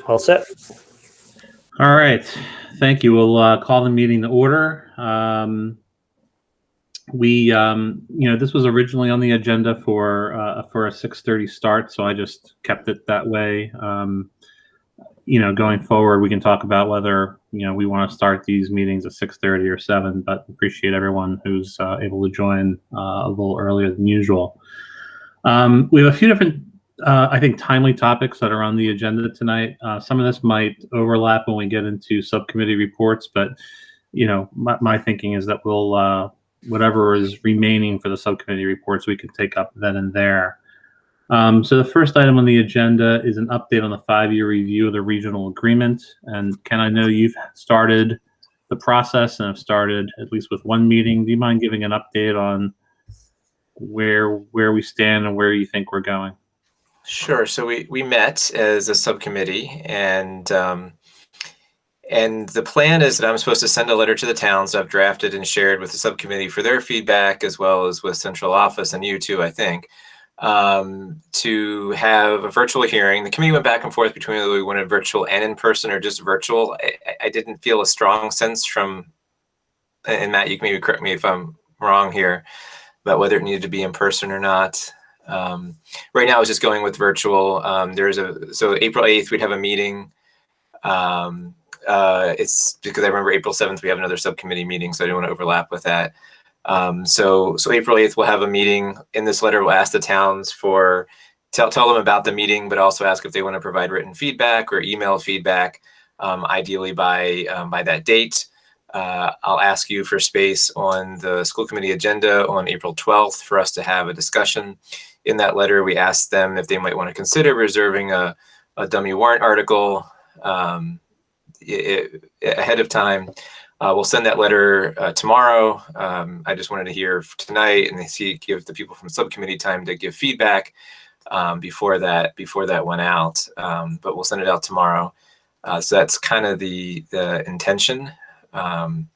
All set. All right. Thank you. We'll call the meeting to order. This was originally on the agenda for a 6:30 start, so I just kept it that way. Going forward, we can talk about whether we want to start these meetings at 6:30 or 7. But appreciate everyone who's able to join a little earlier than usual. We have a few different, I think, timely topics that are on the agenda tonight. Some of this might overlap when we get into subcommittee reports, but my thinking is that we'll whatever is remaining for the subcommittee reports we can take up then and there. So the first item on the agenda is an update on the 5-year review of the regional agreement. And Ken, I know you've started the process and have started at least with one meeting. Do you mind giving an update on where we stand and where you think we're going? Sure. So we met as a subcommittee, and the plan is that I'm supposed to send a letter to the towns that I've drafted and shared with the subcommittee for their feedback, as well as with central office and you too, I think, to have a virtual hearing. The committee went back and forth between whether we wanted virtual and in person or just virtual. I didn't feel a strong sense from, and Matt, you can maybe correct me if I'm wrong here, about whether it needed to be in person or not. Right now, I was just going with virtual. So April 8th, we'd have a meeting. It's because I remember April 7th, we have another subcommittee meeting, so I didn't want to overlap with that. So April 8th, we'll have a meeting. In this letter, we'll ask the towns tell them about the meeting, but also ask if they want to provide written feedback or email feedback, ideally by that date. I'll ask you for space on the school committee agenda on April 12th for us to have a discussion. In that letter, we asked them if they might want to consider reserving a dummy warrant article ahead of time. We'll send that letter tomorrow. I just wanted to hear tonight and give the people from the subcommittee time to give feedback before that went out. But we'll send it out tomorrow. So that's kind of the intention. And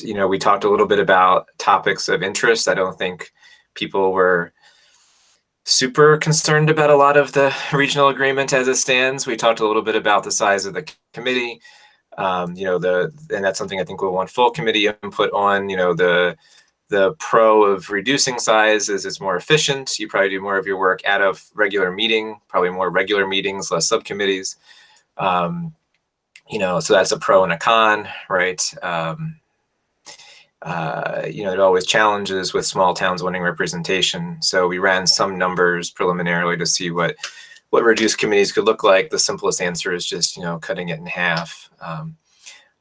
we talked a little bit about topics of interest. I don't think people were super concerned about a lot of the regional agreement as it stands. We talked a little bit about the size of the committee. And that's something I think we'll want full committee input on. The pro of reducing size is it's more efficient. You probably do more of your work at a regular meeting, probably more regular meetings, less subcommittees. So that's a pro and a con, right? There are always challenges with small towns wanting representation. So we ran some numbers preliminarily to see what reduced committees could look like. The simplest answer is just, cutting it in half.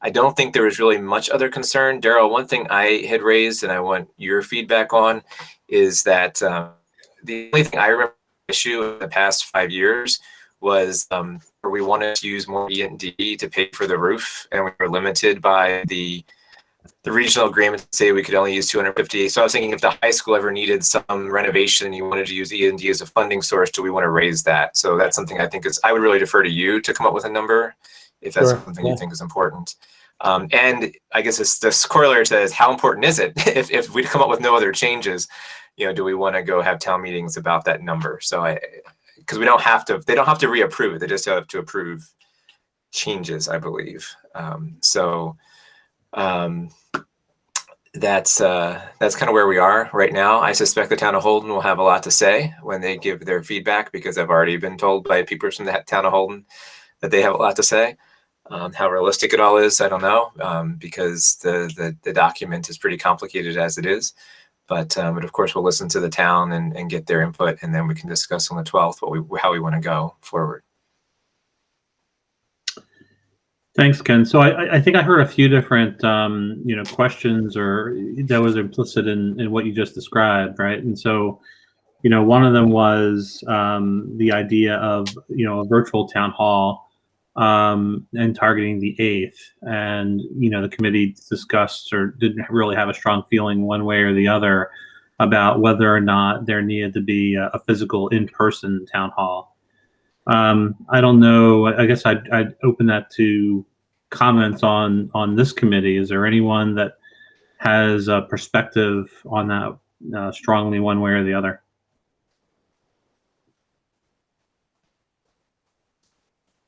I don't think there was really much other concern. Daryl, one thing I had raised and I want your feedback on is that the only thing I remember issue in the past 5 years was where we wanted to use more E&D to pay for the roof, and we were limited by the regional agreement to say we could only use 250. So I was thinking if the high school ever needed some renovation and you wanted to use E&D as a funding source, do we want to raise that? So that's something I think I would really defer to you to come up with a number if that's something you think is important. And I guess this corollary to that is how important is it if we come up with no other changes, do we want to go have town meetings about that number? So because they don't have to reapprove it. They just have to approve changes, I believe. That's kind of where we are right now. I suspect the town of Holden will have a lot to say when they give their feedback, because I've already been told by people from the town of Holden that they have a lot to say. How realistic it all is, I don't know, because the document is pretty complicated as it is. But of course, we'll listen to the town and get their input, and then we can discuss on the 12th how we want to go forward. Thanks, Ken. So I think I heard a few different questions or that was implicit in what you just described, right? And so, one of them was the idea of a virtual town hall and targeting the 8th, and the committee discussed or didn't really have a strong feeling one way or the other about whether or not there needed to be a physical in-person town hall. I don't know. I guess I'd open that to comments on this committee. Is there anyone that has a perspective on that strongly one way or the other?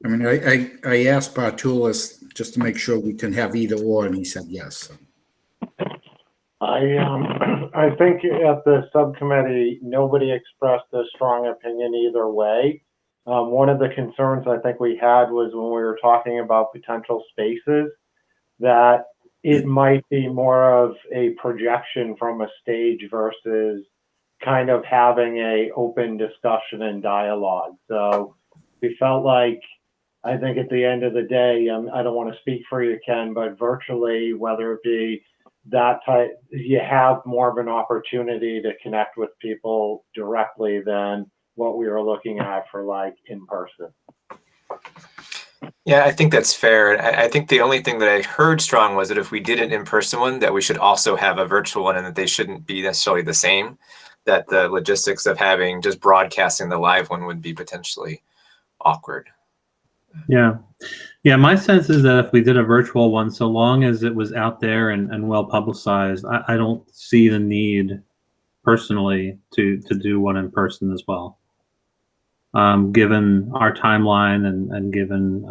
I mean, I asked Bartulis just to make sure we can have either or, and he said yes. I think at the subcommittee, nobody expressed a strong opinion either way. One of the concerns I think we had was when we were talking about potential spaces, that it might be more of a projection from a stage versus kind of having a open discussion and dialogue. So we felt like, I think at the end of the day, I don't want to speak for you, Ken, but virtually, whether it be that type, you have more of an opportunity to connect with people directly than what we were looking at for like in person. Yeah, I think that's fair. I think the only thing that I heard strong was that if we did an in-person one, that we should also have a virtual one, and that they shouldn't be necessarily the same. That the logistics of having just broadcasting the live one would be potentially awkward. Yeah. Yeah, my sense is that if we did a virtual one, so long as it was out there and well publicized, I don't see the need personally to do one in person as well. Given our timeline and given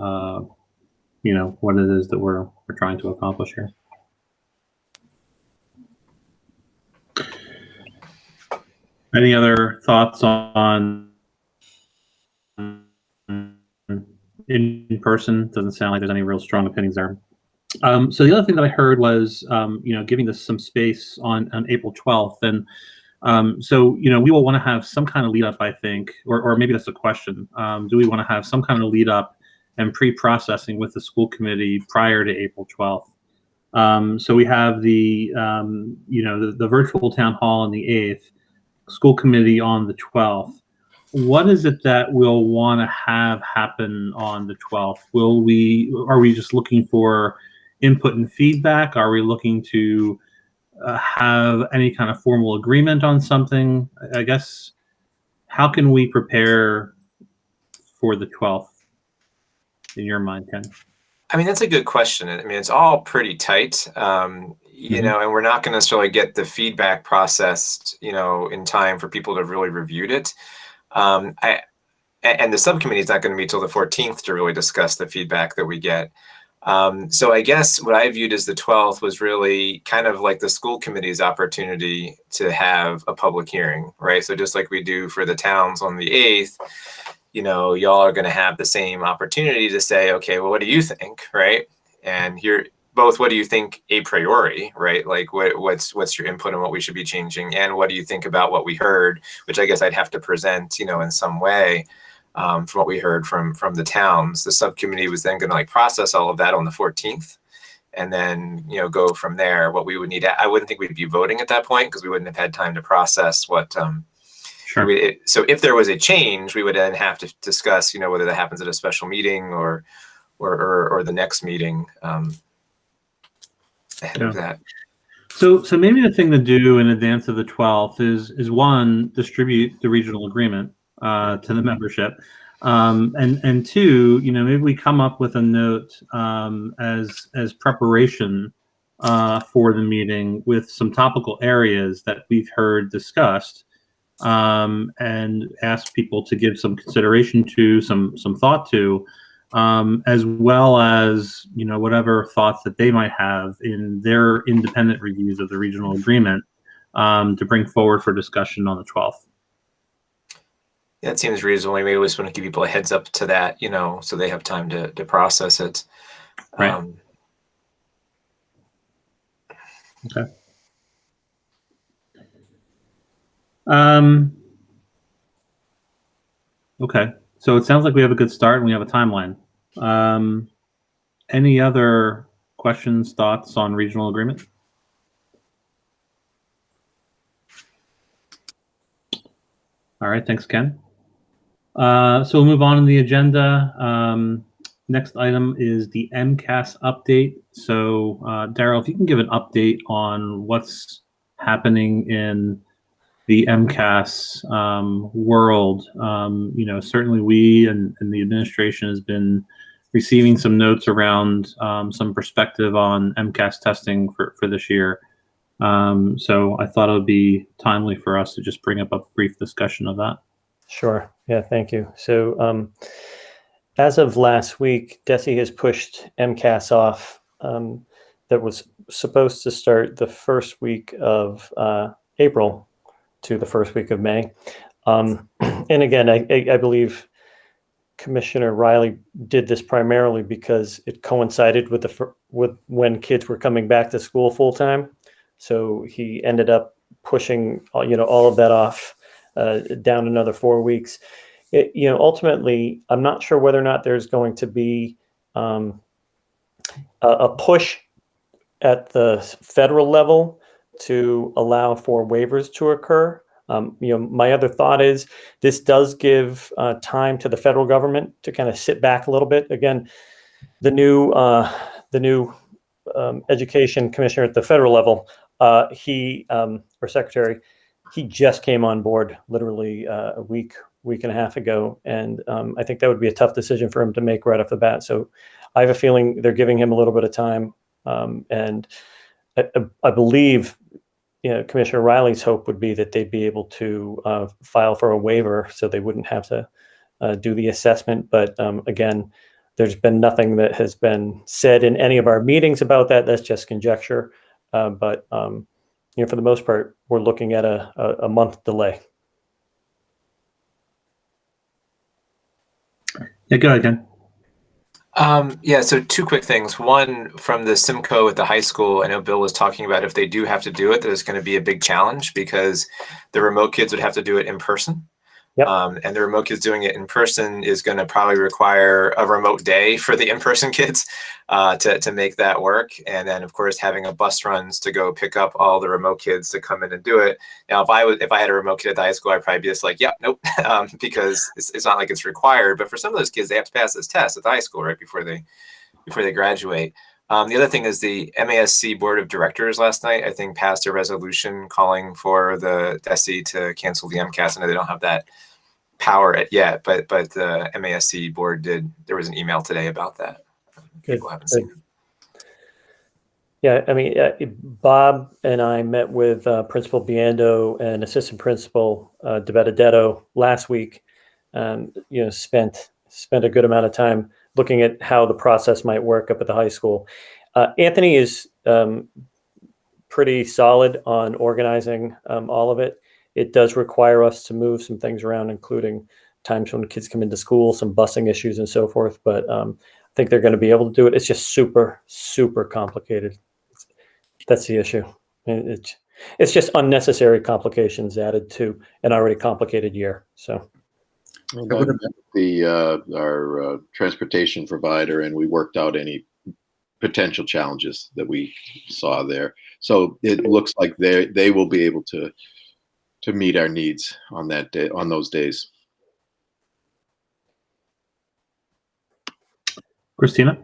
you know, what it is that we're trying to accomplish here. Any other thoughts on in person? Doesn't sound like there's any real strong opinions there. So the other thing that I heard was, you know, giving this some space on April 12th. And so, you know, we will want to have some kind of lead up, I think, or maybe that's a question. Do we want to have some kind of lead up and pre-processing with the school committee prior to April 12th? So we have the, you know, the virtual town hall on the 8th, school committee on the 12th. What is it that we'll want to have happen on the 12th? Are we just looking for input and feedback? Are we looking to have any kind of formal agreement on something? I guess, how can we prepare for the 12th in your mind, Ken? I mean, that's a good question. I mean, it's all pretty tight, you know, and we're not going to necessarily get the feedback processed, you know, in time for people to have really reviewed it. And the subcommittee is not going to meet till the 14th to really discuss the feedback that we get. So I guess what I viewed as the 12th was really kind of like the school committee's opportunity to have a public hearing, right? So just like we do for the towns on the 8th, you know, y'all are going to have the same opportunity to say, okay, well, what do you think, right? And here, both, what do you think a priori, right? Like what's your input on what we should be changing, and what do you think about what we heard, which I guess I'd have to present, you know, in some way. From what we heard from the towns. The subcommittee was then going to like process all of that on the 14th, and then, you know, go from there. What we would need, I wouldn't think we'd be voting at that point because we wouldn't have had time to process what. Sure. So if there was a change, we would then have to discuss, you know, whether that happens at a special meeting or the next meeting ahead of that. So maybe the thing to do in advance of the 12th is one, distribute the regional agreement to the membership, and two, you know, maybe we come up with a note as preparation for the meeting with some topical areas that we've heard discussed, and ask people to give some consideration to, some thought to, as well as, you know, whatever thoughts that they might have in their independent reviews of the regional agreement, to bring forward for discussion on the 12th. That seems reasonable. Maybe we just want to give people a heads up to that, you know, so they have time to process it. Right. Okay. Okay. So it sounds like we have a good start and we have a timeline. Any other questions, thoughts on regional agreement? All right. Thanks, Ken. So we'll move on to the agenda. Next item is the Mcas update. So Daryl, if you can give an update on what's happening in the Mcas world. You know, certainly we and the administration has been receiving some notes around some perspective on Mcas testing for this year. So I thought it would be timely for us to just bring up a brief discussion of that. Sure. Yeah, thank you. So as of last week, DESE has pushed Mcas off. That was supposed to start the first week of April to the first week of May. And again, I believe Commissioner Riley did this primarily because it coincided with when kids were coming back to school full time. So he ended up pushing, all of that off down another 4 weeks. Ultimately, I'm not sure whether or not there's going to be a push at the federal level to allow for waivers to occur. My other thought is this does give time to the federal government to kind of sit back a little bit. Again, the new education commissioner at the federal level, or secretary, he just came on board literally a week and a half ago. And I think that would be a tough decision for him to make right off the bat. So I have a feeling they're giving him a little bit of time. And I believe, Commissioner Riley's hope would be that they'd be able to file for a waiver so they wouldn't have to do the assessment. But again, there's been nothing that has been said in any of our meetings about that. That's just conjecture. But for the most part, we're looking at a month delay. Yeah, go ahead, Ken. Yeah, so two quick things. One, from the Simcoe at the high school, I know Bill was talking about if they do have to do it, there's going to be a big challenge because the remote kids would have to do it in person. Yep. And the remote kids doing it in person is going to probably require a remote day for the in-person kids to make that work. And then, of course, having a bus runs to go pick up all the remote kids to come in and do it. Now, if I had a remote kid at the high school, I'd probably be just like, yeah, nope, because it's not like it's required. But for some of those kids, they have to pass this test at the high school right before they graduate. The other thing is the MASC Board of Directors last night, I think, passed a resolution calling for the DESE to cancel the MCAS. I know they don't have that power yet, but the MASC board did. There was an email today about that. People haven't seen it. Yeah, I mean, Bob and I met with Principal Biando and Assistant Principal De Benedetto last week. Spent a good amount of time looking at how the process might work up at the high school. Anthony is pretty solid on organizing all of it. It does require us to move some things around, including times when kids come into school, some busing issues and so forth. But I think they're going to be able to do it. It's just super, super complicated. That's the issue. It's just unnecessary complications added to an already complicated year. So our transportation provider, and we worked out any potential challenges that we saw there. So it looks like they will be able to meet our needs on that day, on those days. Christina?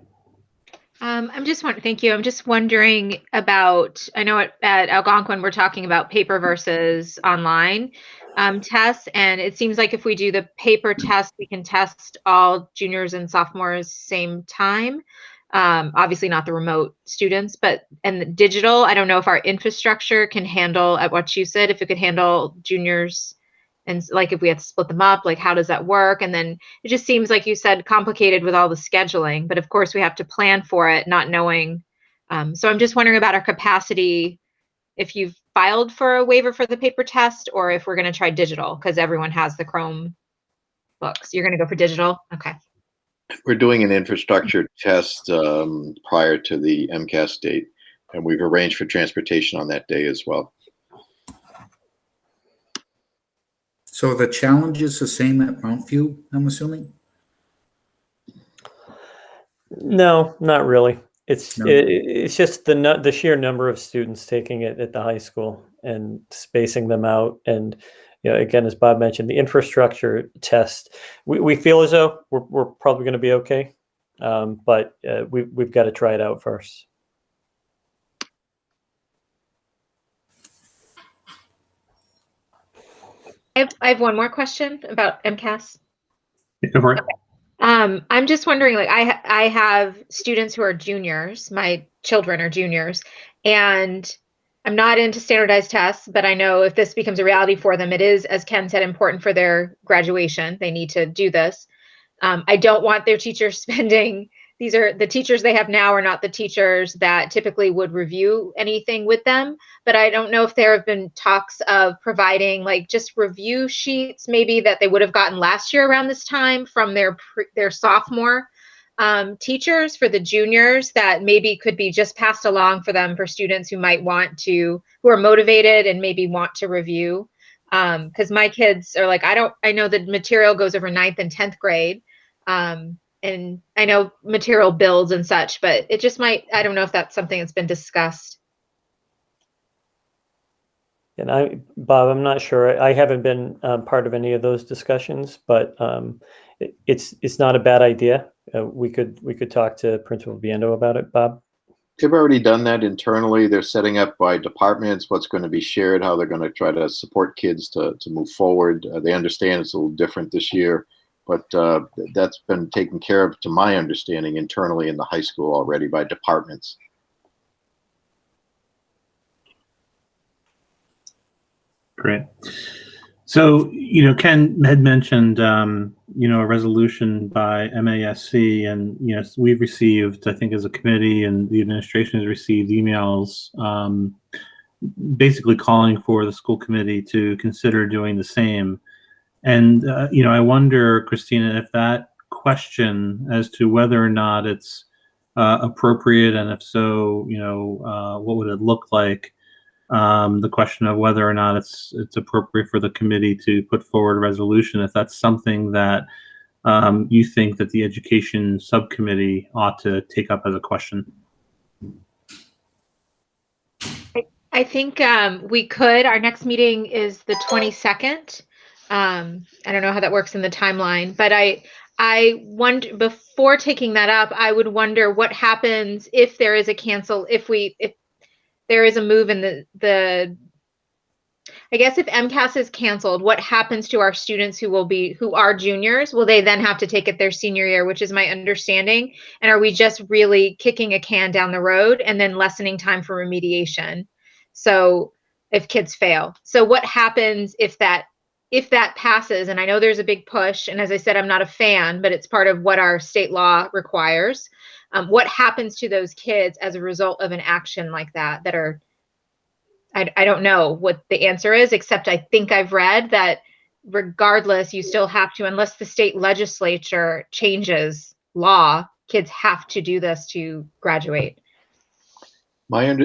Thank you. I'm just wondering about, I know at Algonquin, we're talking about paper versus online tests. And it seems like if we do the paper test, we can test all juniors and sophomores same time. Obviously not the remote students, and the digital, I don't know if our infrastructure can handle, at what you said, if it could handle juniors, and like if we have to split them up, like how does that work? And then it just seems like you said complicated with all the scheduling, but of course we have to plan for it, not knowing. So I'm just wondering about our capacity, if you've filed for a waiver for the paper test, or if we're going to try digital, because everyone has the Chrome books. You're going to go for digital? Okay. We're doing an infrastructure test prior to the MCAS date, and we've arranged for transportation on that day as well. So the challenge is the same at Mountview, I'm assuming? No, not really. It's No. it's just the sheer number of students taking it at the high school and spacing them out. And again, as Bob mentioned, the infrastructure test, we feel as though we're probably going to be okay, but we've got to try it out first. I have one more question about MCAS. Go for it. Okay. I'm just wondering, like I have students who are juniors, my children are juniors, and I'm not into standardized tests, but I know if this becomes a reality for them, it is, as Ken said, important for their graduation. They need to do this. I don't want their teachers spending, these are the teachers they have now are not the teachers that typically would review anything with them. But I don't know if there have been talks of providing like just review sheets maybe that they would have gotten last year around this time from their sophomore teachers for the juniors that maybe could be just passed along for them for students who might want to, who are motivated and maybe want to review. Because my kids are like, I know the material goes over 9th and 10th grade. And I know material builds and such, but it just might, I don't know if that's something that's been discussed. And Bob, I'm not sure. I haven't been part of any of those discussions, but it's not a bad idea. We could talk to Principal Biendo about it, Bob. They've already done that internally. They're setting up by departments what's going to be shared, how they're going to try to support kids to move forward. They understand it's a little different this year, but that's been taken care of, to my understanding, internally in the high school already by departments. Great. So, Ken had mentioned, a resolution by MASC, and, we've received, I think as a committee and the administration has received emails basically calling for the school committee to consider doing the same. And, I wonder, Christina, if that question as to whether or not it's appropriate, and if so, what would it look like? The question of whether or not it's appropriate for the committee to put forward a resolution, if that's something that you think that the education subcommittee ought to take up as a question. I think we could. Our next meeting is the 22nd. I don't know how that works in the timeline, but I wonder, before taking that up, I would wonder what happens if there is a cancel, if there is a move in I guess if MCAS is canceled, what happens to our students who are juniors? Will they then have to take it their senior year, which is my understanding? And are we just really kicking a can down the road and then lessening time for remediation? So if kids fail. So what happens if that passes? And I know there's a big push, and as I said, I'm not a fan, but it's part of what our state law requires. What happens to those kids as a result of an action like that I don't know what the answer is, except I think I've read that regardless, you still have to, unless the state legislature changes law, kids have to do this to graduate.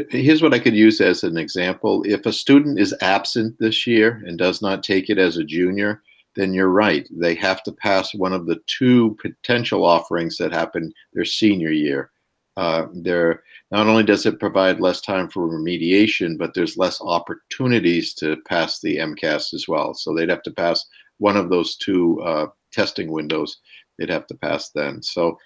Here's what I could use as an example. If a student is absent this year and does not take it as a junior, then you're right. They have to pass one of the two potential offerings that happen their senior year. Not only does it provide less time for remediation, but there's less opportunities to pass the MCAS as well. So they'd have to pass one of those two testing windows. They'd have to pass then. So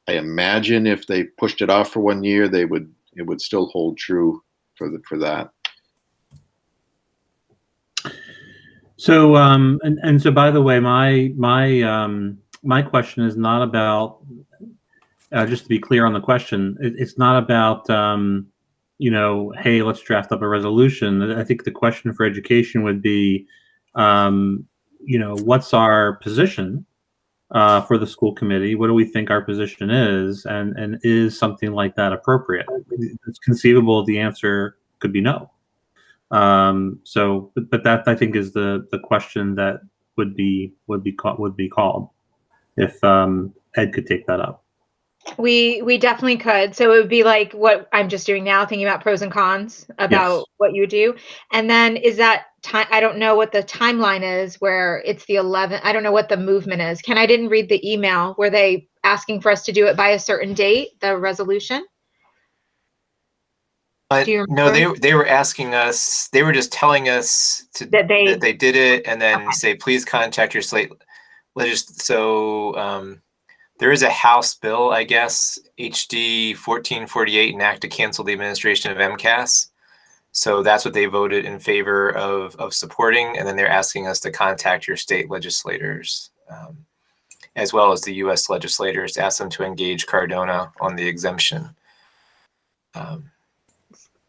I imagine if they pushed it off for 1 year, it would still hold true for that. So, and so, by the way, my question is not about, just to be clear on the question, it's not about, hey, let's draft up a resolution. I think the question for education would be, what's our position for the school committee? What do we think our position is? And is something like that appropriate? It's conceivable the answer could be no. But that, I think, is the question that would be called if Ed could take that up. We definitely could. So it would be like what I'm just doing now, thinking about pros and cons about Yes. what you would do. And then is that time? I don't know what the timeline is where it's the 11th. I don't know what the movement is. I didn't read the email. Were they asking for us to do it by a certain date, the resolution? No, they were asking us, they were just telling us that they did it, and then say, please contact your state So there is a House bill, I guess, HD 1448, enact to cancel the administration of MCAS. So that's what they voted in favor of supporting. And then they're asking us to contact your state legislators, as well as the U.S. legislators, to ask them to engage Cardona on the exemption.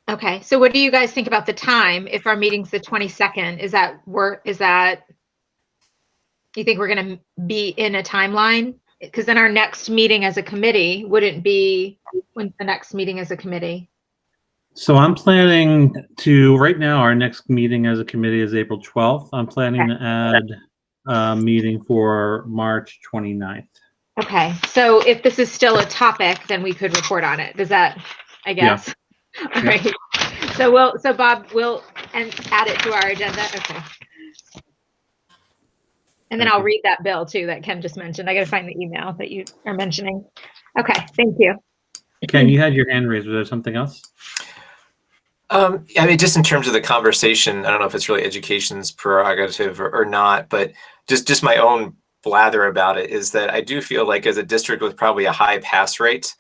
Okay, so what do you guys think about the time? If our meeting's the 22nd, is that you think we're going to be in a timeline because then our next meeting as a committee wouldn't be when the next meeting as a committee. So I'm planning to, right now, our next meeting as a committee is April 12th. I'm planning to add a meeting for March 29th. Okay, so if this is still a topic, then we could report on it. Does that, I guess? Yeah. All right. So Bob, we'll add it to our agenda. Okay. And then I'll read that bill too that Ken just mentioned. I got to find the email that you are mentioning. Okay, thank you. Ken, you had your hand raised. Was there something else? I mean, just in terms of the conversation, I don't know if it's really education's prerogative or not, but just my own blather about it is that I do feel like as a district with probably a high pass rate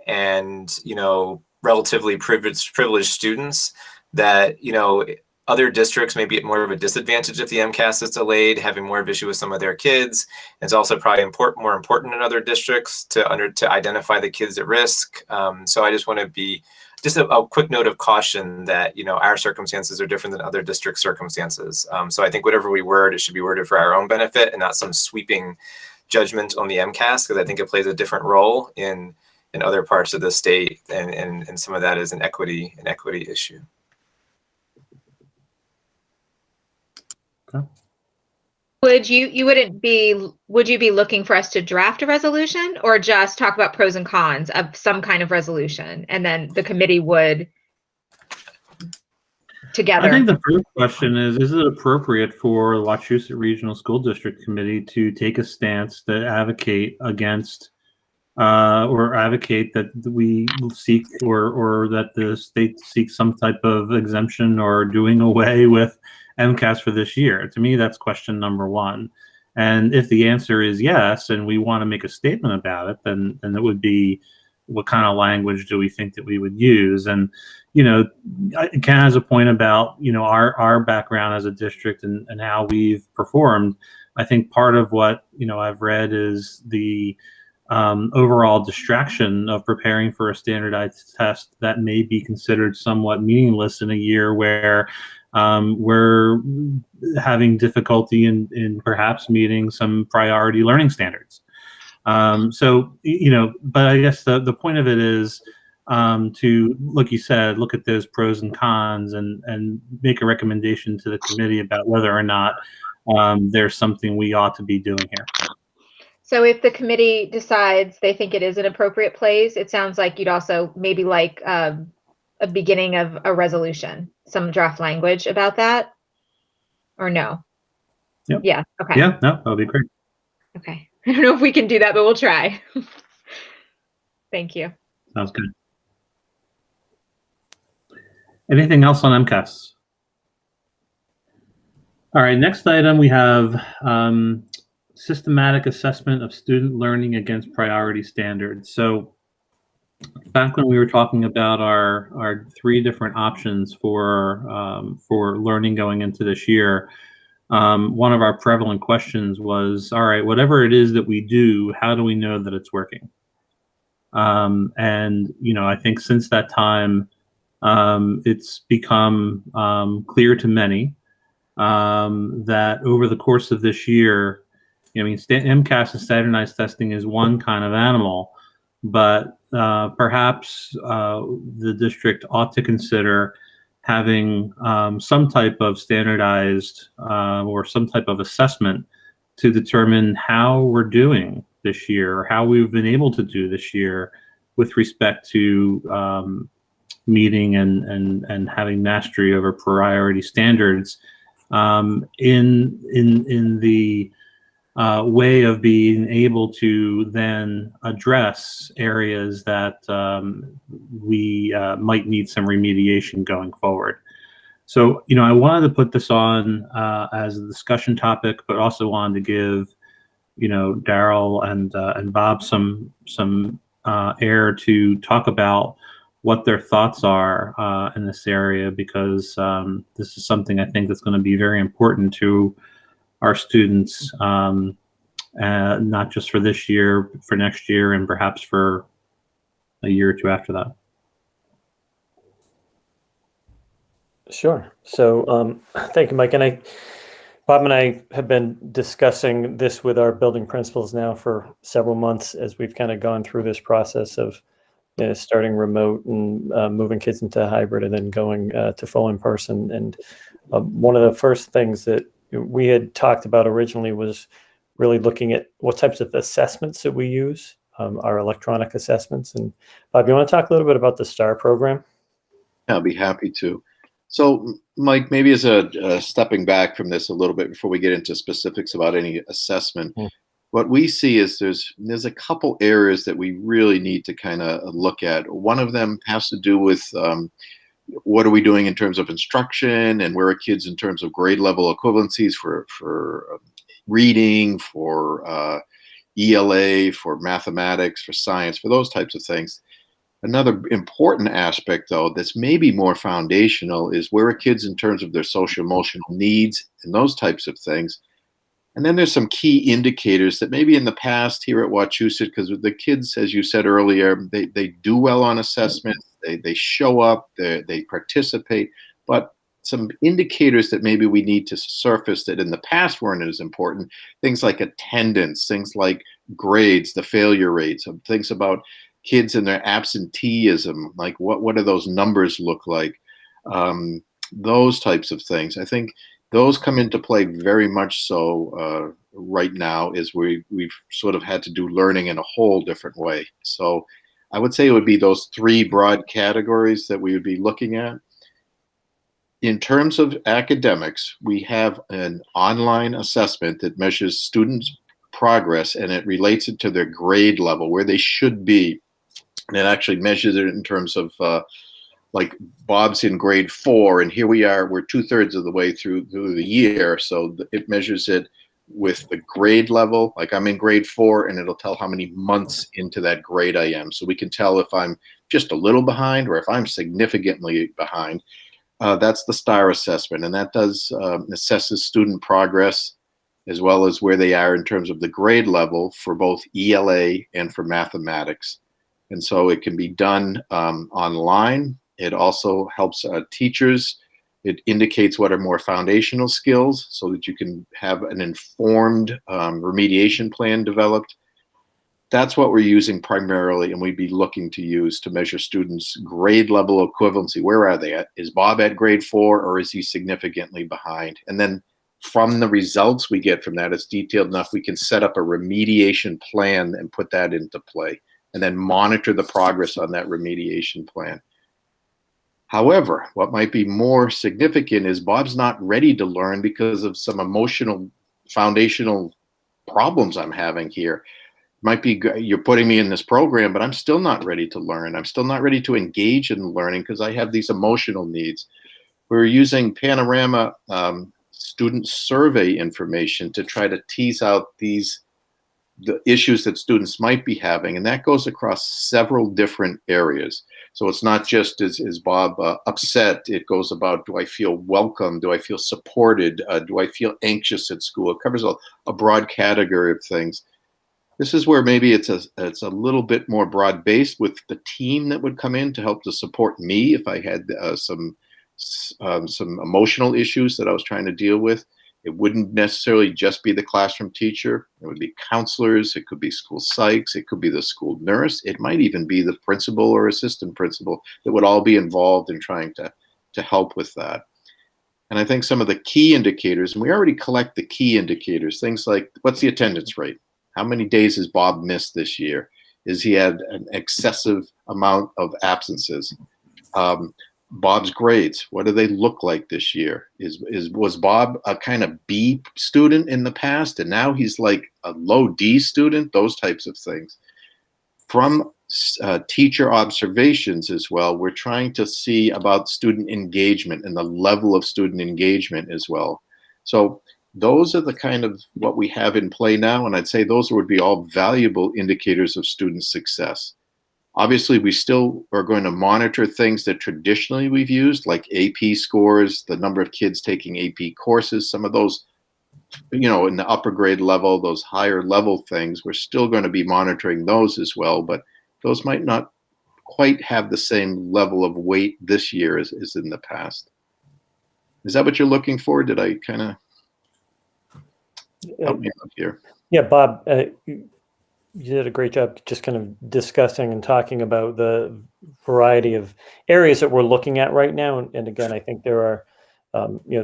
and, you know, relatively privileged students, that, you know, other districts may be at more of a disadvantage if the MCAS is delayed, having more of an issue with some of their kids. It's also probably more important in other districts to identify the kids at risk. So I just want to be just a quick note of caution that, you know, our circumstances are different than other district circumstances. So I think whatever we word, it should be worded for our own benefit and not some sweeping judgment on the MCAS, because I think it plays a different role in other parts of the state, and some of that is an equity issue. Okay. Would you be looking for us to draft a resolution or just talk about pros and cons of some kind of resolution, and then the committee would together? I think the first question is it appropriate for the Wachusett Regional School District Committee to take a stance that advocate against or advocate that we seek or that the state seeks some type of exemption or doing away with MCAS for this year? To me, that's question number one. And if the answer is yes, and we want to make a statement about it, then it would be, what kind of language do we think that we would use? And, you know, Ken has a point about, you know, our background as a district and how we've performed. I think part of what, you know, I've read is the overall distraction of preparing for a standardized test that may be considered somewhat meaningless in a year where we're having difficulty in perhaps meeting some priority learning standards. So, you know, but I guess the point of it is to, like you said, look at those pros and cons and make a recommendation to the committee about whether or not there's something we ought to be doing here. So if the committee decides they think it is an appropriate place, it sounds like you'd also maybe like a beginning of a resolution, some draft language about that, or no? Yep. Yeah. Okay. Yeah, no, that would be great. Okay. I don't know if we can do that, but we'll try. Thank you. Sounds good. Anything else on MCAS? All right, next item we have systematic assessment of student learning against priority standards. So back when we were talking about our three different options for learning going into this year, one of our prevalent questions was, all right, whatever it is that we do, how do we know that it's working? And, you know, I think since that time, it's become clear to many that over the course of this year, I mean, MCAS and standardized testing is one kind of animal, but perhaps the district ought to consider having some type of standardized or some type of assessment to determine how we're doing this year, or how we've been able to do this year with respect to meeting and having mastery over priority standards in the way of being able to then address areas that we might need some remediation going forward. So, you know, I wanted to put this on as a discussion topic, but also wanted to give, you know, Daryl and Bob some air to talk about what their thoughts are in this area, because this is something I think that's going to be very important to our students, not just for this year, for next year, and perhaps for a year or two after that. Sure. So thank you, Mike. And Bob and I have been discussing this with our building principals now for several months as we've kind of gone through this process of starting remote and moving kids into hybrid and then going to full in person. And one of the first things that we had talked about originally was really looking at what types of assessments that we use, our electronic assessments. And Bob, you want to talk a little bit about the STAR program? I'll be happy to. So, Mike, maybe as a stepping back from this a little bit before we get into specifics about any assessment, what we see is there's a couple areas that we really need to kind of look at. One of them has to do with what are we doing in terms of instruction, and where are kids in terms of grade level equivalencies for reading, for ELA, for mathematics, for science, for those types of things. Another important aspect, though, that's maybe more foundational is where are kids in terms of their social emotional needs and those types of things. And then there's some key indicators that maybe in the past here at Wachusett, because the kids, as you said earlier, they do well on assessment, they show up, they participate, but some indicators that maybe we need to surface that in the past weren't as important, things like attendance, things like grades, the failure rates, things about kids and their absenteeism, like what do those numbers look like? Those types of things. I think those come into play very much so right now, as we've sort of had to do learning in a whole different way. So I would say it would be those three broad categories that we would be looking at. In terms of academics, we have an online assessment that measures students' progress, and it relates it to their grade level, where they should be. And it actually measures it in terms of like Bob's in grade 4, and here we are, we're 2/3 of the way through the year. So it measures it with the grade level. Like I'm in grade 4, and it'll tell how many months into that grade I am. So we can tell if I'm just a little behind or if I'm significantly behind. That's the STAR assessment, and that does assesses student progress as well as where they are in terms of the grade level for both ELA and for mathematics. And so it can be done online. It also helps teachers. It indicates what are more foundational skills so that you can have an informed remediation plan developed. That's what we're using primarily, and we'd be looking to use to measure students' grade level equivalency. Where are they at? Is Bob at grade 4, or is he significantly behind? And then from the results we get from that, it's detailed enough, we can set up a remediation plan and put that into play, and then monitor the progress on that remediation plan. However, what might be more significant is Bob's not ready to learn because of some emotional foundational problems I'm having here. Might be you're putting me in this program, but I'm still not ready to learn. I'm still not ready to engage in learning because I have these emotional needs. We're using Panorama student survey information to try to tease out the issues that students might be having, and that goes across several different areas. So it's not just is Bob upset. It goes about, do I feel welcome? Do I feel supported? Do I feel anxious at school? It covers a broad category of things. This is where maybe it's a little bit more broad-based with the team that would come in to help to support me if I had some emotional issues that I was trying to deal with. It wouldn't necessarily just be the classroom teacher. It would be counselors. It could be school psychs. It could be the school nurse. It might even be the principal or assistant principal that would all be involved in trying to help with that. And I think some of the key indicators, and we already collect the key indicators, things like what's the attendance rate? How many days has Bob missed this year? Is he had an excessive amount of absences? Bob's grades, what do they look like this year? Was Bob a kind of B student in the past, and now he's like a low D student? Those types of things. From teacher observations as well, we're trying to see about student engagement and the level of student engagement as well. So those are the kind of what we have in play now, and I'd say those would be all valuable indicators of student success. Obviously, we still are going to monitor things that traditionally we've used, like AP scores, the number of kids taking AP courses, some of those, in the upper grade level, those higher level things, we're still going to be monitoring those as well, but those might not quite have the same level of weight this year as in the past. Is that what you're looking for? Did I kind of... Help me out here. Yeah, Bob, you did a great job just kind of discussing and talking about the variety of areas that we're looking at right now. And again, I think there are,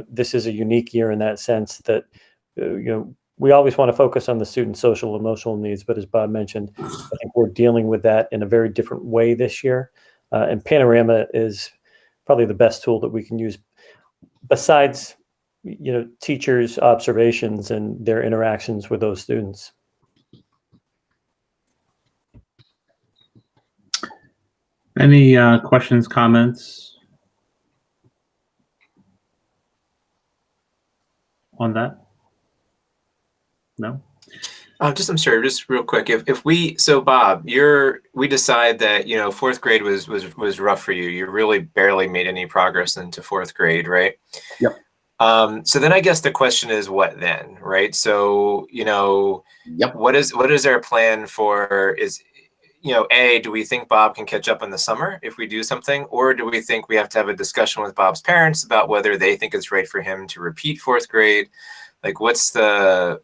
this is a unique year in that sense that, we always want to focus on the student social emotional needs, but as Bob mentioned, I think we're dealing with that in a very different way this year. And Panorama is probably the best tool that we can use besides, teachers' observations and their interactions with those students. Any questions, comments on that? No? I'm sorry, just real quick. So Bob, we decide that, fourth grade was rough for you. You really barely made any progress into fourth grade, right? Yep. So then I guess the question is, what then, right? So, Yep. what is our plan for, do we think Bob can catch up in the summer if we do something? Or do we think we have to have a discussion with Bob's parents about whether they think it's right for him to repeat fourth grade? Like, what's the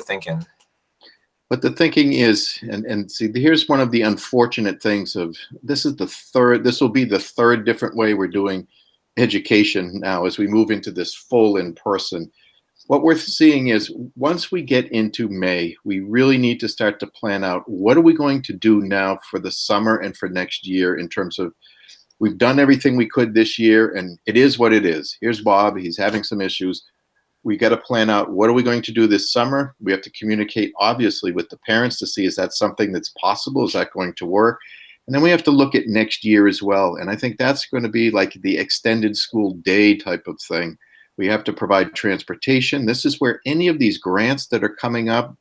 thinking? But the thinking is, and see, here's one of the unfortunate things of this will be the third different way we're doing education now as we move into this full in person. What we're seeing is once we get into May, we really need to start to plan out what are we going to do now for the summer and for next year in terms of we've done everything we could this year and it is what it is. Here's Bob, he's having some issues. We got to plan out what are we going to do this summer. We have to communicate obviously with the parents to see is that something that's possible? Is that going to work? And then we have to look at next year as well. And I think that's going to be like the extended school day type of thing. We have to provide transportation. This is where any of these grants that are coming up,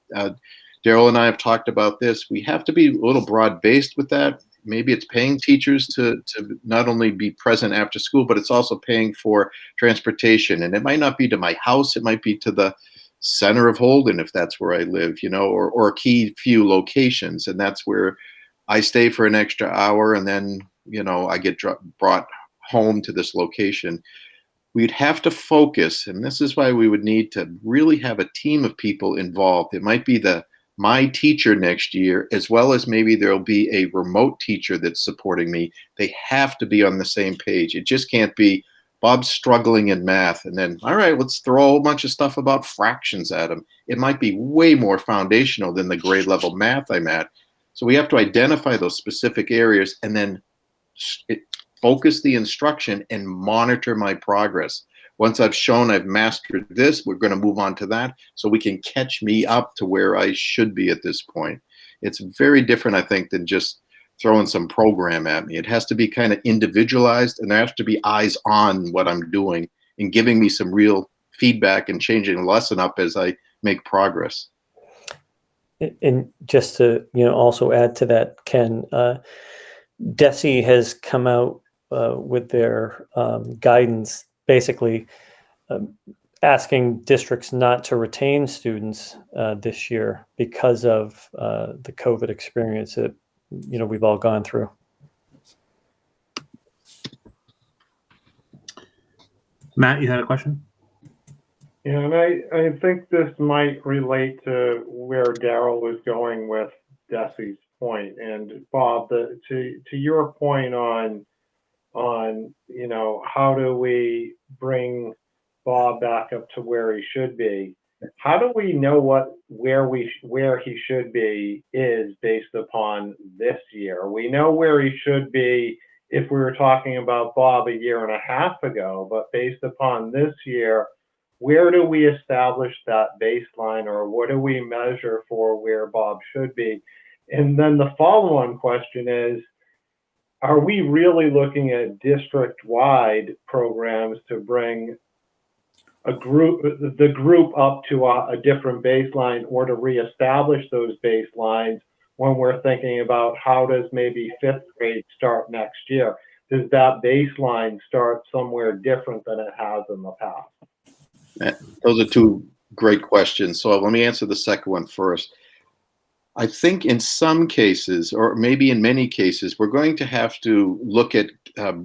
Daryl and I have talked about this. We have to be a little broad-based with that. Maybe it's paying teachers to not only be present after school, but it's also paying for transportation. And it might not be to my house. It might be to the center of Holden, if that's where I live, or a key few locations. And that's where I stay for an extra hour and then, I get brought home to this location. We'd have to focus, and this is why we would need to really have a team of people involved. It might be my teacher next year, as well as maybe there'll be a remote teacher that's supporting me. They have to be on the same page. It just can't be Bob's struggling in math and then, all right, let's throw a whole bunch of stuff about fractions at him. It might be way more foundational than the grade level math I'm at. So we have to identify those specific areas and then focus the instruction and monitor my progress. Once I've shown I've mastered this, we're going to move on to that so we can catch me up to where I should be at this point. It's very different, I think, than just throwing some program at me. It has to be kind of individualized and there has to be eyes on what I'm doing and giving me some real feedback and changing the lesson up as I make progress. And just to also add to that, Ken, DESE has come out with their guidance, basically asking districts not to retain students this year because of the COVID experience that we've all gone through. Matt, you had a question? Yeah, and I think this might relate to where Daryl was going with DESE's point. And Bob, to your point on how do we bring Bob back up to where he should be? How do we know where he should be is based upon this year? We know where he should be if we were talking about Bob a year and a half ago, but based upon this year, where do we establish that baseline, or what do we measure for where Bob should be? And then the follow-on question is, are we really looking at district-wide programs to bring the group up to a different baseline, or to reestablish those baselines when we're thinking about how does maybe fifth grade start next year? Does that baseline start somewhere different than it has in the past? Those are two great questions. So let me answer the second one first. I think in some cases, or maybe in many cases, we're going to have to look at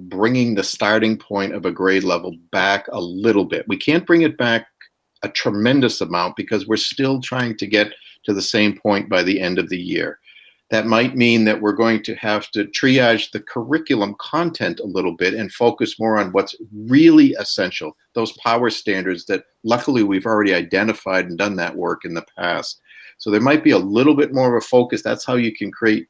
bringing the starting point of a grade level back a little bit. We can't bring it back a tremendous amount because we're still trying to get to the same point by the end of the year. That might mean that we're going to have to triage the curriculum content a little bit and focus more on what's really essential, those power standards that luckily we've already identified and done that work in the past. So there might be a little bit more of a focus. That's how you can create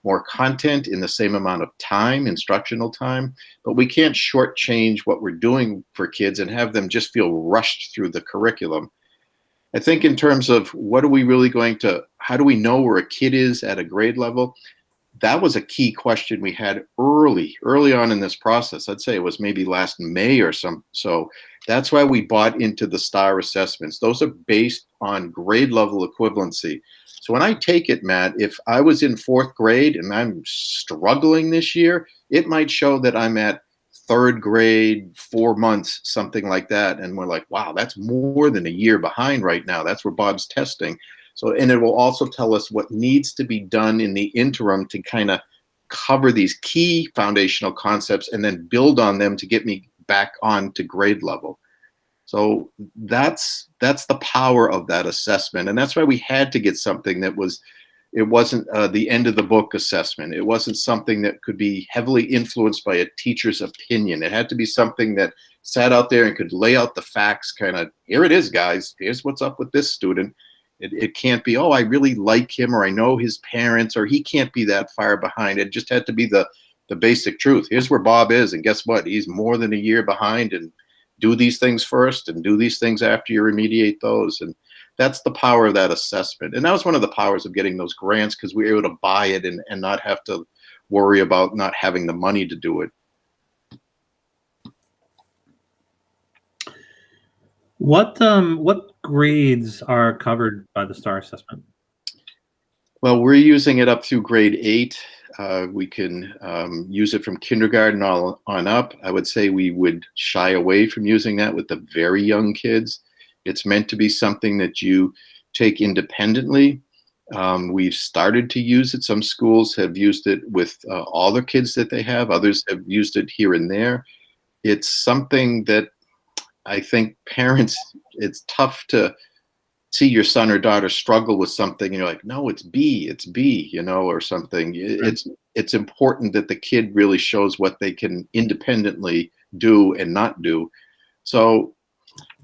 more content in the same amount of time, instructional time, but we can't shortchange what we're doing for kids and have them just feel rushed through the curriculum. I think in terms of what are we really going to, how do we know where a kid is at a grade level? That was a key question we had early on in this process. I'd say it was maybe last May or so. That's why we bought into the STAR assessments. Those are based on grade level equivalency. So when I take it, Matt, if I was in 4th grade and I'm struggling this year, it might show that I'm at 3rd grade, 4 months, something like that. And we're like, wow, that's more than a year behind right now. That's where Bob's testing. So, and it will also tell us what needs to be done in the interim to kind of cover these key foundational concepts and then build on them to get me back on to grade level. So that's the power of that assessment. And that's why we had to get something that was, it wasn't the end of the book assessment. It wasn't something that could be heavily influenced by a teacher's opinion. It had to be something that sat out there and could lay out the facts, kind of, here it is, guys. Here's what's up with this student. It can't be, oh, I really like him, or I know his parents, or he can't be that far behind. It just had to be the basic truth. Here's where Bob is, and guess what? He's more than a year behind, and do these things first and do these things after you remediate those. And that's the power of that assessment. And that was one of the powers of getting those grants, because we were able to buy it and not have to worry about not having the money to do it. What grades are covered by the STAR assessment? Well, we're using it up through grade 8. We can use it from kindergarten on up. I would say we would shy away from using that with the very young kids. It's meant to be something that you take independently. We've started to use it. Some schools have used it with all their kids that they have. Others have used it here and there. It's something that I think parents, it's tough to see your son or daughter struggle with something and you're like, no, it's B, you know, or something. It's important that the kid really shows what they can independently do and not do. So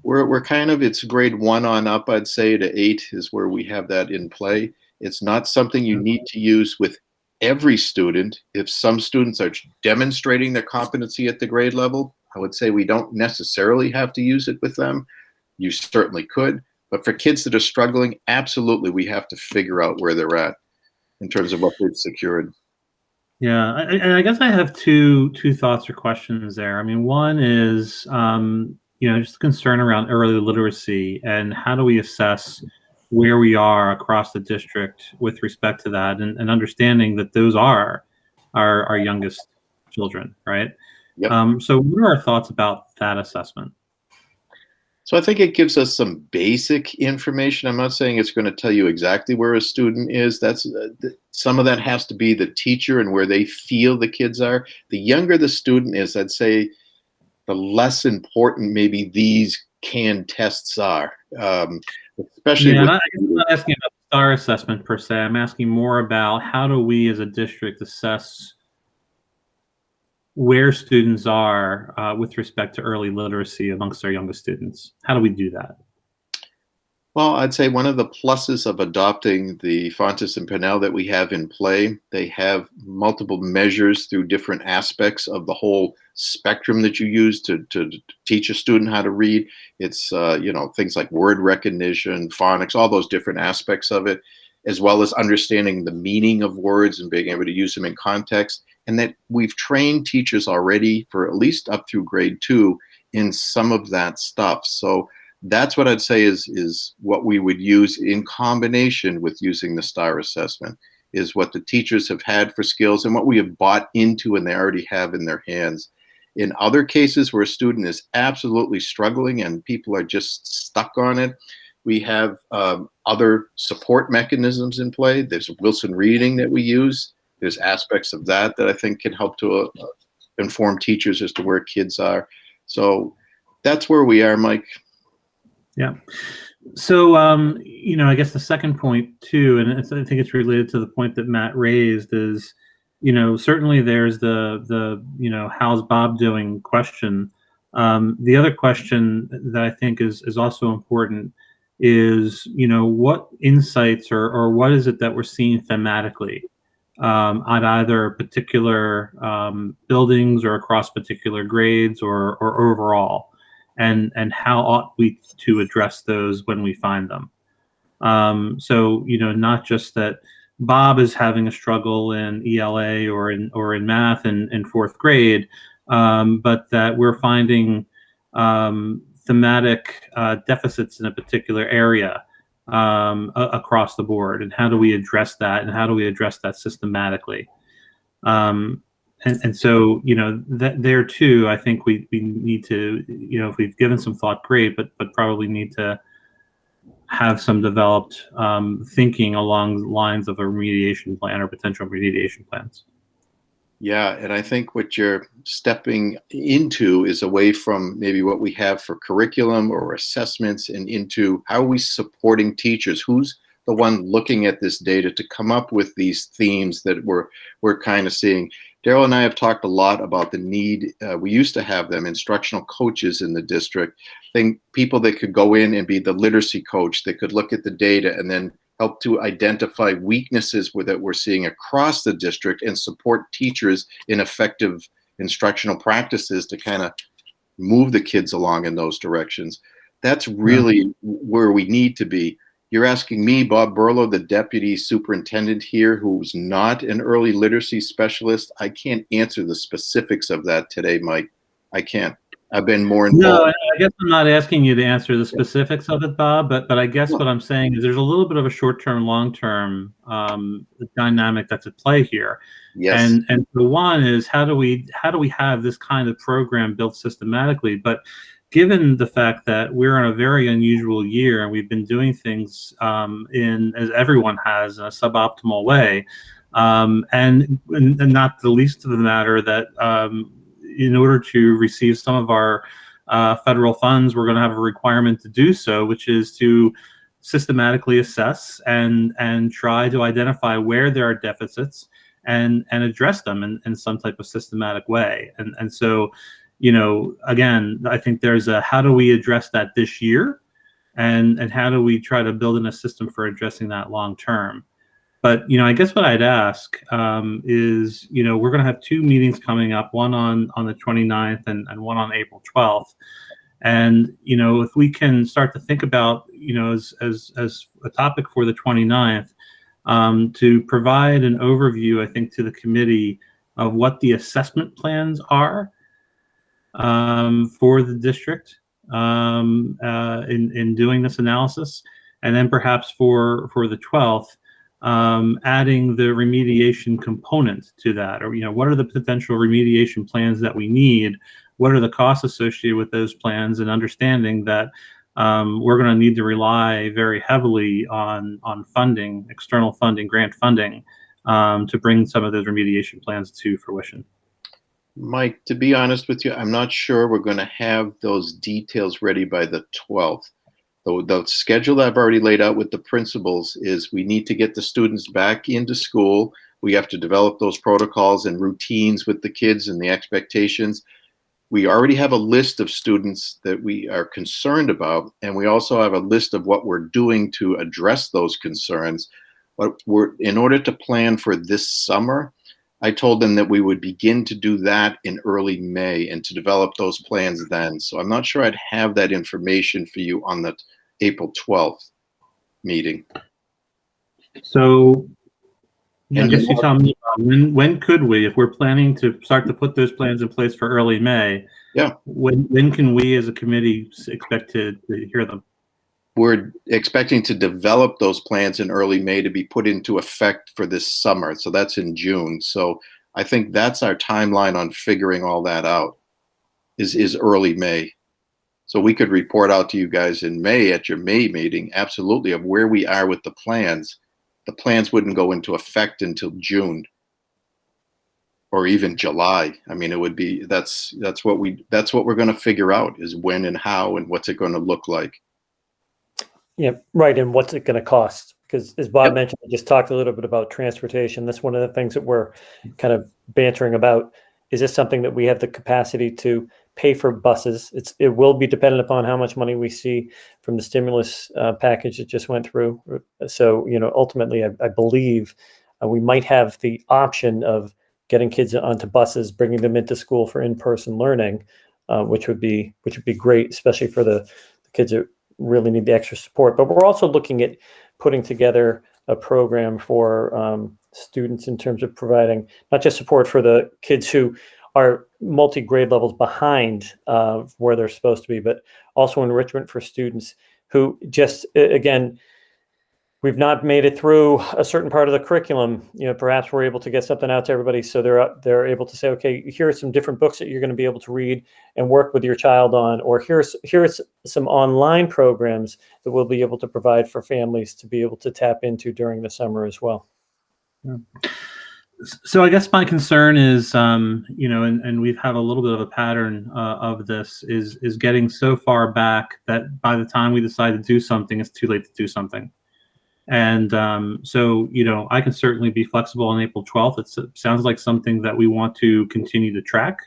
we're kind of, it's grade 1 on up, I'd say, to 8 is where we have that in play. It's not something you need to use with every student. If some students are demonstrating their competency at the grade level, I would say we don't necessarily have to use it with them. You certainly could. But for kids that are struggling, absolutely, we have to figure out where they're at in terms of what they've secured. Yeah, I guess I have two thoughts or questions there. I mean, one is, just concern around early literacy and how do we assess where we are across the district with respect to that, and understanding that those are our youngest children, right? Yep. So what are our thoughts about that assessment? So I think it gives us some basic information. I'm not saying it's going to tell you exactly where a student is. That's some of that has to be the teacher and where they feel the kids are. The younger the student is, I'd say, the less important maybe these canned tests are. Especially yeah, I'm not asking about the STAR assessment per se. I'm asking more about how do we as a district assess where students are with respect to early literacy amongst our youngest students. How do we do that? Well, I'd say one of the pluses of adopting the Fontes and Pennell that we have in play, they have multiple measures through different aspects of the whole spectrum that you use to teach a student how to read. It's, things like word recognition, phonics, all those different aspects of it, as well as understanding the meaning of words and being able to use them in context. And that we've trained teachers already for at least up through grade 2 in some of that stuff. So that's what I'd say is what we would use in combination with using the STAR assessment, is what the teachers have had for skills and what we have bought into and they already have in their hands. In other cases where a student is absolutely struggling and people are just stuck on it, we have other support mechanisms in play. There's Wilson Reading that we use. There's aspects of that I think can help to inform teachers as to where kids are. So that's where we are, Mike. Yeah. So, I guess the second point too, and I think it's related to the point that Matt raised is, certainly there's the how's Bob doing question. The other question that I think is also important is, what insights or what is it that we're seeing thematically on either particular buildings or across particular grades or overall, and how ought we to address those when we find them. So not just that Bob is having a struggle in ELA or in math in fourth grade, but that we're finding thematic deficits in a particular area across the board, and how do we address that, and how do we address that systematically? And so that there too, I think we need to, if we've given some thought, great, but probably need to have some developed thinking along the lines of a remediation plan or potential remediation plans. Yeah, and I think what you're stepping into is away from maybe what we have for curriculum or assessments and into how are we supporting teachers? Who's the one looking at this data to come up with these themes that we're kind of seeing? Daryl and I have talked a lot about the need. We used to have them, instructional coaches in the district, people that could go in and be the literacy coach that could look at the data and then help to identify weaknesses that we're seeing across the district and support teachers in effective instructional practices to kind of move the kids along in those directions. That's really where we need to be. You're asking me, Bob Burlow, the deputy superintendent here, who's not an early literacy specialist. I can't answer the specifics of that today, Mike. I can't. I've been more involved. No, I guess I'm not asking you to answer the specifics of it, Bob, but I guess what I'm saying is there's a little bit of a short-term, long-term dynamic that's at play here. Yes. And the one is how do we have this kind of program built systematically? But given the fact that we're in a very unusual year and we've been doing things as everyone has, in a suboptimal way, and not the least of the matter that in order to receive some of our federal funds, we're going to have a requirement to do so, which is to systematically assess and try to identify where there are deficits and address them in some type of systematic way. And so, again, I think there's a how do we address that this year, and how do we try to build in a system for addressing that long term. But I guess what I'd ask is, we're going to have two meetings coming up, one on the 29th and one on April 12th. And if we can start to think about, as a topic for the 29th, to provide an overview, I think, to the committee of what the assessment plans are for the district in doing this analysis, and then perhaps for the 12th. Adding the remediation component to that, or what are the potential remediation plans that we need? What are the costs associated with those plans? And understanding that we're going to need to rely very heavily on funding, external funding, grant funding, to bring some of those remediation plans to fruition. Mike, to be honest with you, I'm not sure we're going to have those details ready by the 12th. The schedule that I've already laid out with the principals is we need to get the students back into school. We have to develop those protocols and routines with the kids and the expectations. We already have a list of students that we are concerned about, and we also have a list of what we're doing to address those concerns. But in order to plan for this summer, I told them that we would begin to do that in early May and to develop those plans then. So I'm not sure I'd have that information for you on the April 12th meeting. So I guess you tell me, when could we, if we're planning to start to put those plans in place for early May, when can we as a committee expect to hear them? We're expecting to develop those plans in early May to be put into effect for this summer. So that's in June. So I think that's our timeline on figuring all that out is early May. So we could report out to you guys in May at your May meeting, absolutely, of where we are with the plans. The plans wouldn't go into effect until June or even July. I mean, it would be, that's what we're going to figure out is when and how and what's it going to look like. Yeah, right. And what's it going to cost? Because as Bob mentioned, we just talked a little bit about transportation. That's one of the things that we're kind of bantering about. Is this something that we have the capacity to pay for buses? It will be dependent upon how much money we see from the stimulus package that just went through. So, ultimately, I believe we might have the option of getting kids onto buses, bringing them into school for in-person learning, which would be great, especially for the kids that really need the extra support. But we're also looking at putting together a program for students in terms of providing not just support for the kids who are multi-grade levels behind where they're supposed to be, but also enrichment for students who just, again, we've not made it through a certain part of the curriculum. Perhaps we're able to get something out to everybody so they're able to say, okay, here are some different books that you're going to be able to read and work with your child on, or here's some online programs that we'll be able to provide for families to be able to tap into during the summer as well. Yeah. So I guess my concern is, and we've had a little bit of a pattern of this, is getting so far back that by the time we decide to do something, it's too late to do something. And so, I can certainly be flexible on April 12th. It sounds like something that we want to continue to track.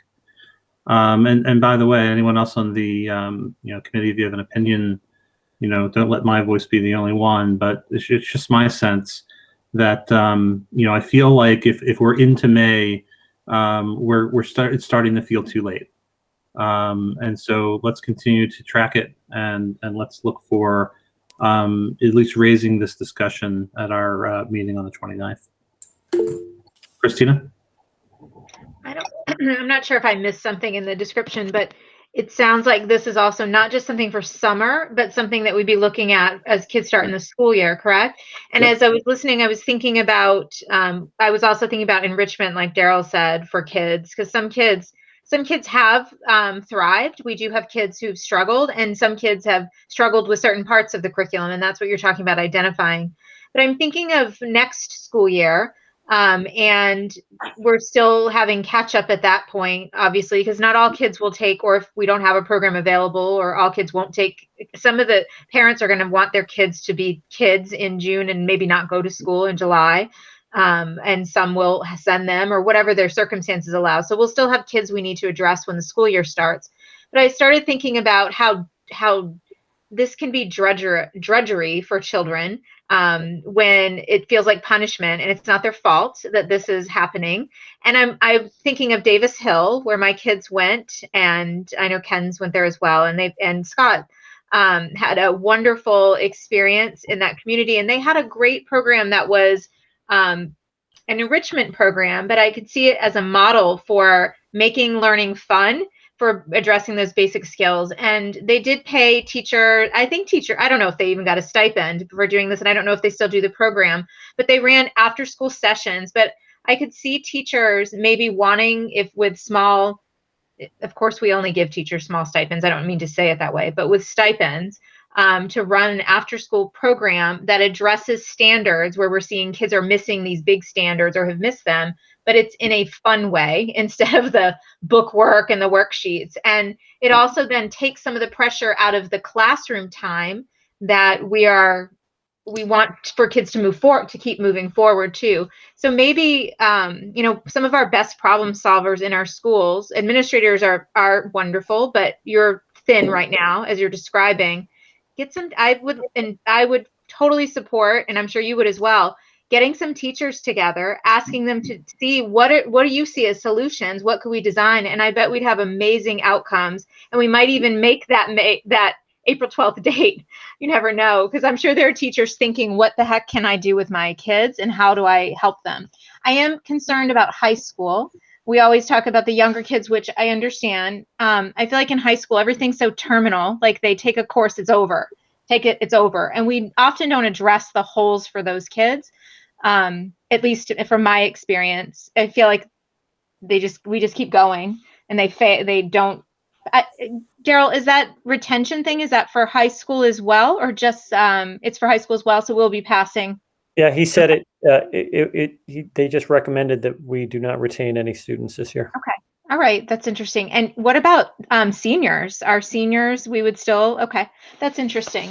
And by the way, anyone else on the committee, if you have an opinion, don't let my voice be the only one. But it's just my sense that I feel like if we're into May, it's starting to feel too late. And so let's continue to track it and let's look for at least raising this discussion at our meeting on the 29th. Christina? I'm not sure if I missed something in the description, but it sounds like this is also not just something for summer, but something that we'd be looking at as kids start in the school year, correct? And as I was listening, I was thinking about, I was also thinking about enrichment, like Daryl said, for kids, because some kids have thrived. We do have kids who've struggled, and some kids have struggled with certain parts of the curriculum, and that's what you're talking about, identifying. But I'm thinking of next school year, and we're still having catch up at that point, obviously, because not all kids will take, or if we don't have a program available, or all kids won't take, some of the parents are going to want their kids to be kids in June and maybe not go to school in July. And some will send them, or whatever their circumstances allow. So we'll still have kids we need to address when the school year starts. But I started thinking about how this can be drudgery for children when it feels like punishment and it's not their fault that this is happening. And I'm thinking of Davis Hill, where my kids went, and I know Ken's went there as well, and Scott had a wonderful experience in that community, and they had a great program that was an enrichment program, but I could see it as a model for making learning fun, for addressing those basic skills. And they did pay I don't know if they even got a stipend for doing this, and I don't know if they still do the program, but they ran after school sessions. But I could see teachers maybe wanting, of course we only give teachers small stipends, I don't mean to say it that way, but with stipends, to run an after-school program that addresses standards where we're seeing kids are missing these big standards or have missed them, but it's in a fun way instead of the book work and the worksheets. And it also then takes some of the pressure out of the classroom time that we want for kids to move forward, to keep moving forward too. So maybe, some of our best problem solvers in our schools, administrators are wonderful, but you're thin right now as you're describing. I would totally support, and I'm sure you would as well, getting some teachers together, asking them to see what do you see as solutions, what could we design, and I bet we'd have amazing outcomes, and we might even make that April 12th date. You never know, because I'm sure there are teachers thinking, what the heck can I do with my kids, and how do I help them? I am concerned about high school. We always talk about the younger kids, which I understand. I feel like in high school, everything's so terminal, like they take a course, it's over. It's over. And we often don't address the holes for those kids. At least from my experience, I feel like we just keep going, and they don't. Daryl, is that retention thing? Is that for high school as well, or just it's for high school as well? So we'll be passing. Yeah, he said they just recommended that we do not retain any students this year. Okay. All right. That's interesting. And what about seniors? Our seniors, we would still, okay. That's interesting.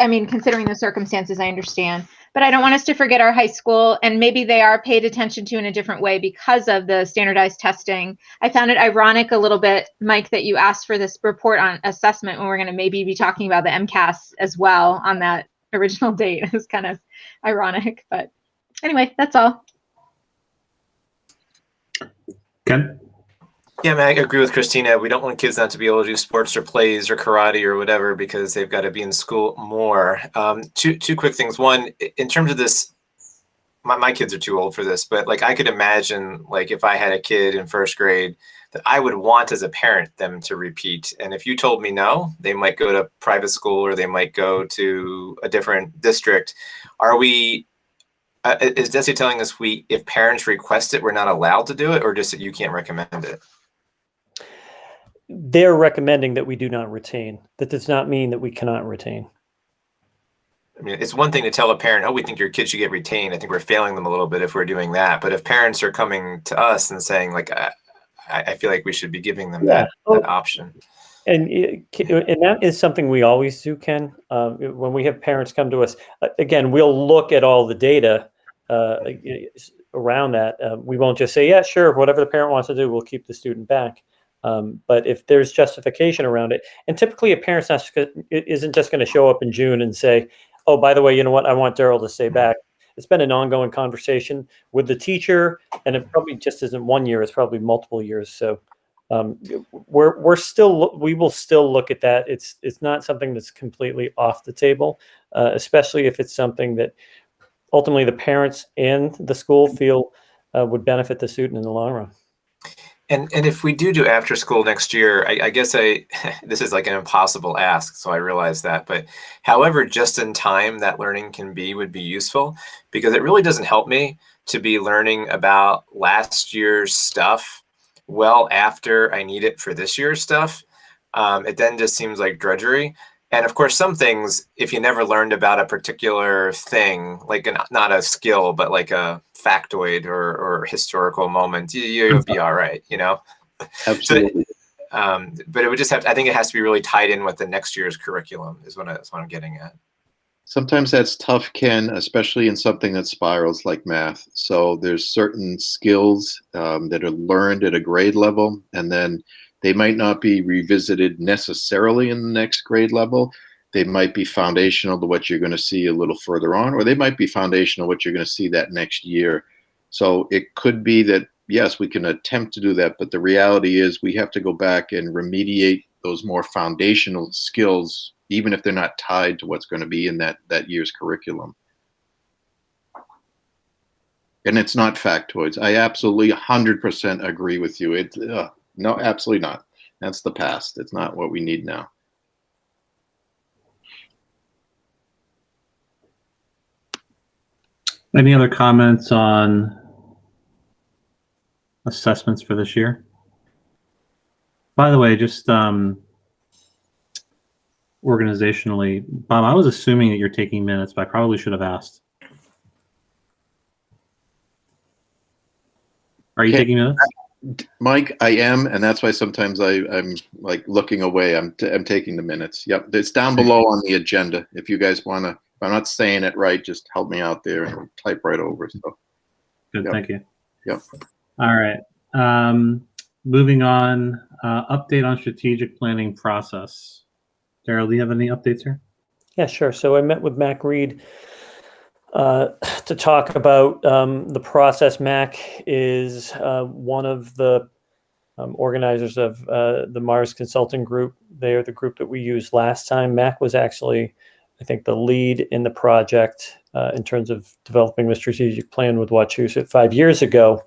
I mean, considering the circumstances, I understand. But I don't want us to forget our high school, and maybe they are paid attention to in a different way because of the standardized testing. I found it ironic a little bit, Mike, that you asked for this report on assessment when we're going to maybe be talking about the MCAS as well on that original date. It was kind of ironic, but anyway, that's all. Ken? Yeah, man, I agree with Christina. We don't want kids not to be able to do sports or plays or karate or whatever because they've got to be in school more. Two quick things. One, in terms of this, my kids are too old for this, but like I could imagine like if I had a kid in first grade that I would want as a parent them to repeat. And if you told me no, they might go to private school or they might go to a different district. Are we, is Desi telling us if parents request it, we're not allowed to do it, or just that you can't recommend it? They're recommending that we do not retain. That does not mean that we cannot retain. I mean, it's one thing to tell a parent, oh, we think your kid should get retained. I think we're failing them a little bit if we're doing that. But if parents are coming to us and saying, like, I feel like we should be giving them that option. And that is something we always do, Ken. When we have parents come to us, again, we'll look at all the data around that. We won't just say, yeah, sure, whatever the parent wants to do, we'll keep the student back. But if there's justification around it, and typically a parent isn't just going to show up in June and say, oh, by the way, you know what, I want Daryl to stay back. It's been an ongoing conversation with the teacher, and it probably just isn't 1 year, it's probably multiple years. So we will still look at that. It's not something that's completely off the table, especially if it's something that ultimately the parents and the school feel would benefit the student in the long run. And if we do after school next year, I guess this is like an impossible ask, so I realize that. But however just in time that learning can be would be useful, because it really doesn't help me to be learning about last year's stuff well after I need it for this year's stuff. It then just seems like drudgery. And of course, some things, if you never learned about a particular thing, like not a skill, but like a factoid or historical moment, you'll be all right, you know? Absolutely. So, but it would just I think it has to be really tied in with the next year's curriculum is what I'm getting at. Sometimes that's tough, Ken, especially in something that spirals like math. So there's certain skills that are learned at a grade level, and then they might not be revisited necessarily in the next grade level. They might be foundational to what you're going to see a little further on, or they might be foundational to what you're going to see that next year. So it could be that, yes, we can attempt to do that, but the reality is we have to go back and remediate those more foundational skills, even if they're not tied to what's going to be in that year's curriculum. And it's not factoids. I absolutely 100% agree with you. No, absolutely not. That's the past. It's not what we need now. Any other comments on assessments for this year? By the way, just organizationally, Bob, I was assuming that you're taking minutes, but I probably should have asked. Are you taking minutes? Mike, I am, and that's why sometimes I'm like looking away. I'm taking the minutes. Yep, it's down below on the agenda. If you guys want to, if I'm not saying it right, just help me out there and I'll type right over. So, good, yep. Thank you. Yep. All right. Moving on. Update on strategic planning process. Daryl, do you have any updates here? Yeah, sure. So I met with Mac Reed to talk about the process. Mac is one of the organizers of the Mars Consulting Group. They are the group that we used last time. Mac was actually, I think, the lead in the project in terms of developing the strategic plan with Wachusett 5 years ago.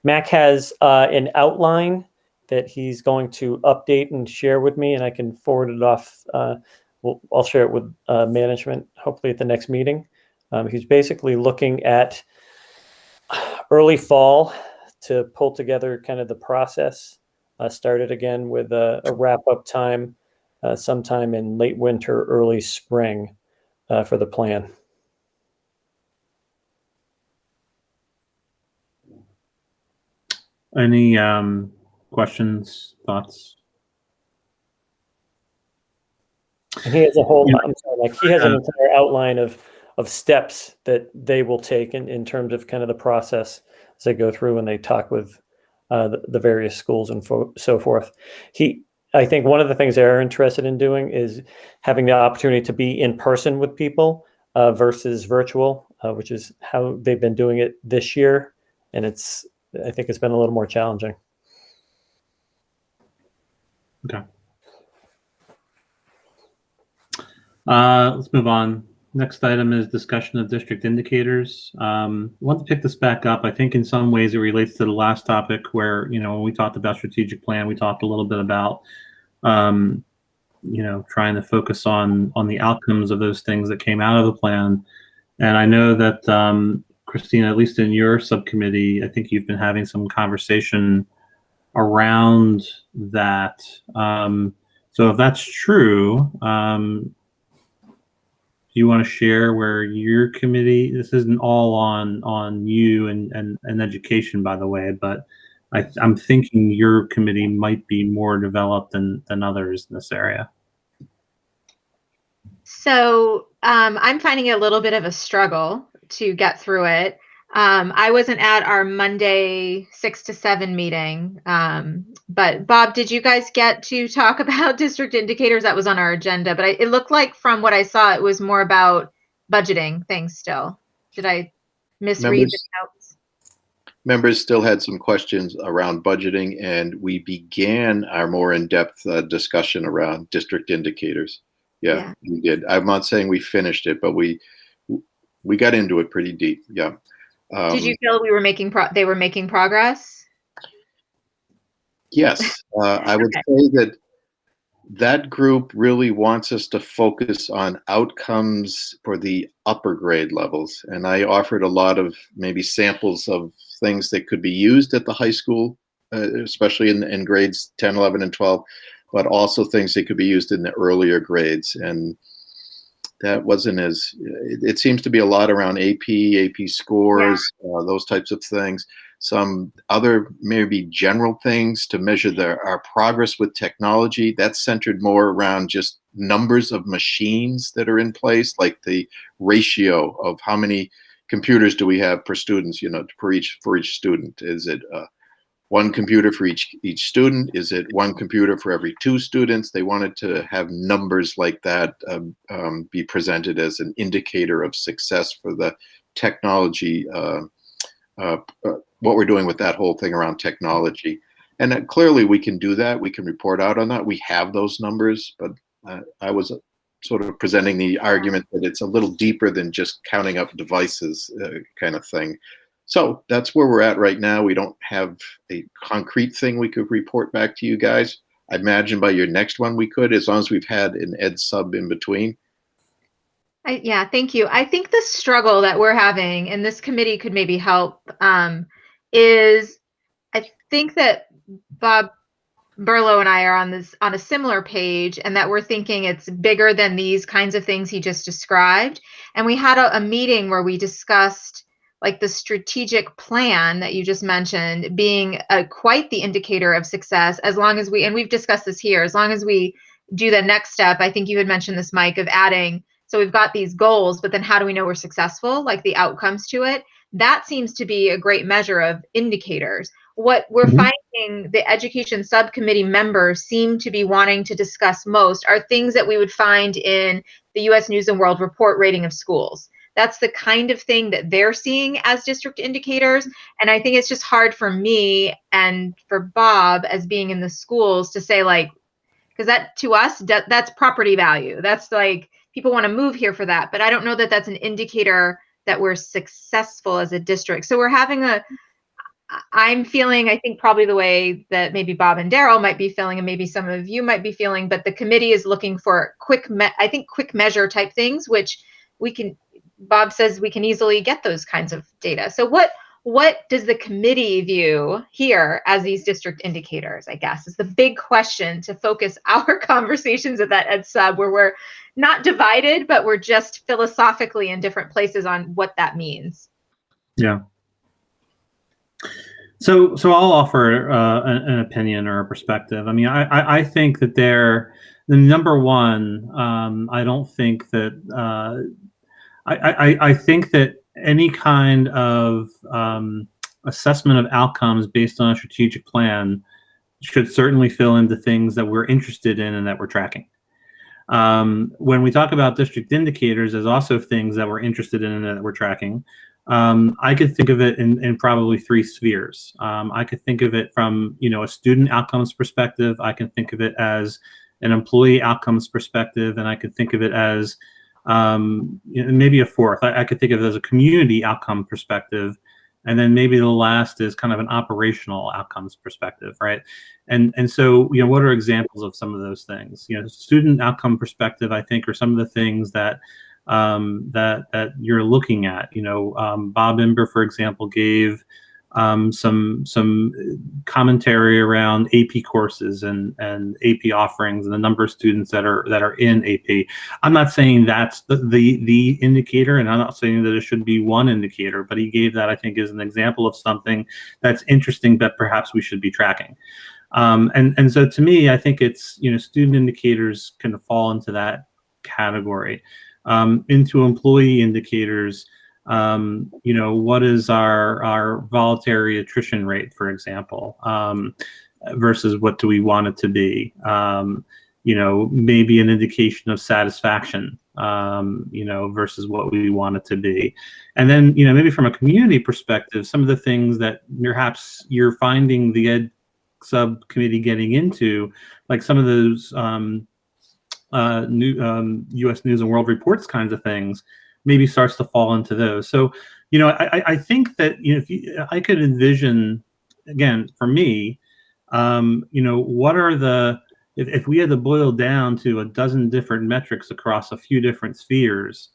Mac has an outline that he's going to update and share with me, and I can forward it off. I'll share it with management, hopefully at the next meeting. He's basically looking at early fall to pull together kind of the process, started again with a wrap-up time sometime in late winter, early spring for the plan. Any questions, thoughts? And he has a whole, Yeah. I'm sorry, like he has an entire outline of steps that they will take in terms of kind of the process as they go through and they talk with the various schools and so forth. I think one of the things they're interested in doing is having the opportunity to be in person with people versus virtual, which is how they've been doing it this year. And I think it's been a little more challenging. Okay. Let's move on. Next item is discussion of district indicators. I want to pick this back up. I think in some ways it relates to the last topic where, when we talked about strategic plan, we talked a little bit about, trying to focus on the outcomes of those things that came out of the plan. And I know that, Christina, at least in your subcommittee, I think you've been having some conversation around that. So if that's true, do you want to share where your committee, this isn't all on you and education, by the way, but I'm thinking your committee might be more developed than others in this area. So I'm finding it a little bit of a struggle to get through it. I wasn't at our Monday 6 to 7 meeting, but Bob, did you guys get to talk about district indicators? That was on our agenda, but it looked like from what I saw, it was more about budgeting things still. Did I misread the notes? Members still had some questions around budgeting, and we began our more in-depth discussion around district indicators. Yeah, we did. I'm not saying we finished it, but we got into it pretty deep. Yeah. Did you feel we were making they were making progress? Yes, I would say that group really wants us to focus on outcomes for the upper grade levels, and I offered a lot of maybe samples of things that could be used at the high school, especially in grades 10, 11, and 12, but also things that could be used in the earlier grades. And that wasn't it seems to be a lot around AP scores, those types of things. Some other maybe general things to measure our progress with technology. That's centered more around just numbers of machines that are in place, like the ratio of how many computers do we have per students, for each student. Is it one computer for each student? Is it one computer for every 2 students? They wanted to have numbers like that be presented as an indicator of success for the technology, what we're doing with that whole thing around technology. And clearly we can do that. We can report out on that. We have those numbers, but I was sort of presenting the argument that it's a little deeper than just counting up devices kind of thing. So that's where we're at right now. We don't have a concrete thing we could report back to you guys. I imagine by your next one we could, as long as we've had an ed sub in between. Yeah, thank you. I think the struggle that we're having, and this committee could maybe help, is I think that Bob Berlow and I are on a similar page, and that we're thinking it's bigger than these kinds of things he just described. And we had a meeting where we discussed like the strategic plan that you just mentioned being quite the indicator of success, as long as and we've discussed this here, as long as we do the next step. I think you had mentioned this, Mike, of adding, so we've got these goals, but then how do we know we're successful, like the outcomes to it? That seems to be a great measure of indicators. What we're finding the education subcommittee members seem to be wanting to discuss most are things that we would find in the U.S. News and World Report rating of schools. That's the kind of thing that they're seeing as district indicators. And I think it's just hard for me and for Bob, as being in the schools, to say, like, because that to us, that's property value. That's like, people want to move here for that. But I don't know that that's an indicator that we're successful as a district. So we're having I'm feeling, I think, probably the way that maybe Bob and Daryl might be feeling, and maybe some of you might be feeling, but the committee is looking for quick measure type things, which we can, Bob says we can easily get those kinds of data. So what does the committee view here as these district indicators, I guess, is the big question to focus our conversations at that ed sub, where we're not divided, but we're just philosophically in different places on what that means. Yeah. So I'll offer an opinion or a perspective. I mean, I think that number one, I don't think that I think that any kind of assessment of outcomes based on a strategic plan should certainly fill into things that we're interested in and that we're tracking. When we talk about district indicators, there's also things that we're interested in and that we're tracking. I could think of it in probably three spheres. I could think of it from, a student outcomes perspective. I can think of it as an employee outcomes perspective, and I could think of it as maybe a fourth. I could think of it as a community outcome perspective, and then maybe the last is kind of an operational outcomes perspective, right? And so, what are examples of some of those things? Student outcome perspective, I think, are some of the things that that you're looking at. Bob Imber, for example, gave some commentary around AP courses and AP offerings and the number of students that are in AP. I'm not saying that's the indicator, and I'm not saying that it should be one indicator, but he gave that, I think, as an example of something that's interesting that perhaps we should be tracking. And so to me, I think it's, student indicators can fall into that category. Into employee indicators, what is our voluntary attrition rate, for example, versus what do we want it to be? Maybe an indication of satisfaction, versus what we want it to be. And then, maybe from a community perspective, some of the things that perhaps you're finding the Ed subcommittee getting into, like some of those new U.S. News and World Reports kinds of things, maybe starts to fall into those. So, I think that, I could envision, again, for me, what are if we had to boil down to a dozen different metrics across a few different spheres,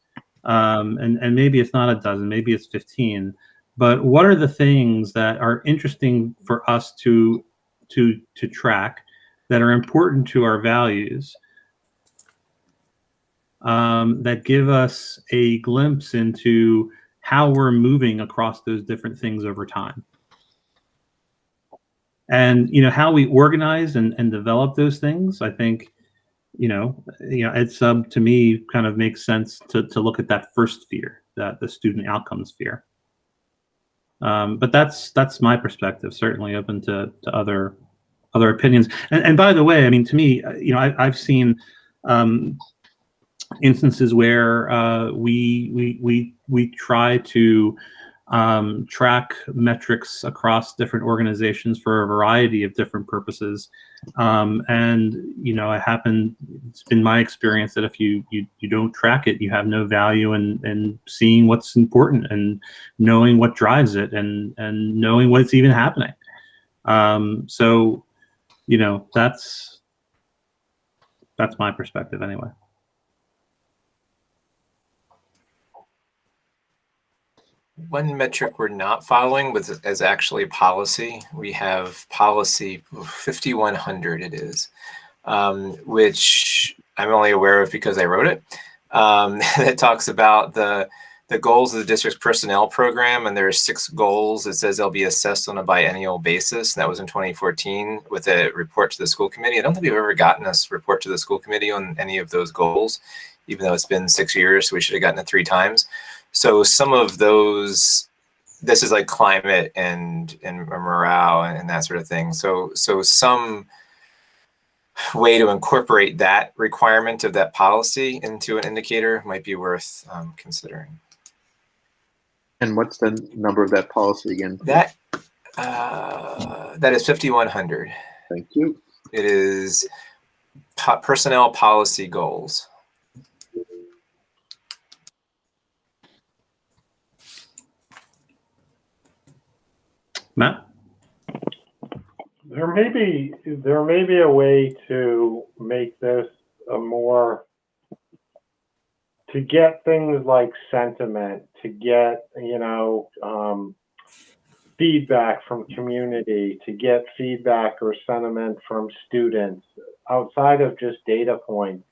and maybe it's not a dozen, maybe it's 15, but what are the things that are interesting for us to track, that are important to our values, that give us a glimpse into how we're moving across those different things over time. And, how we organize and develop those things, I think, Ed Sub, to me, kind of makes sense to look at that first sphere, the student outcome sphere. But that's my perspective, certainly open to other opinions. And by the way, I mean, to me, I've seen instances where we try to track metrics across different organizations for a variety of different purposes, and it's been my experience that if you don't track it, you have no value in seeing what's important and knowing what drives it and knowing what's even happening. So that's my perspective anyway. One metric we're not following is actually policy. We have policy 5100, it is, which I'm only aware of because I wrote it. It talks about the goals of the district's personnel program, and there are 6 goals. It says they'll be assessed on a biennial basis, and that was in 2014 with a report to the school committee. I don't think we've ever gotten a report to the school committee on any of those goals, even though it's been 6 years, so we should have gotten it 3 times. So some of those, this is like climate and morale and that sort of thing. So some way to incorporate that requirement of that policy into an indicator might be worth considering. And what's the number of that policy again? That is 5100. Thank you. It is personnel policy goals. Matt? There may be a way to make this to get things like sentiment, to get, feedback from community, to get feedback or sentiment from students outside of just data points.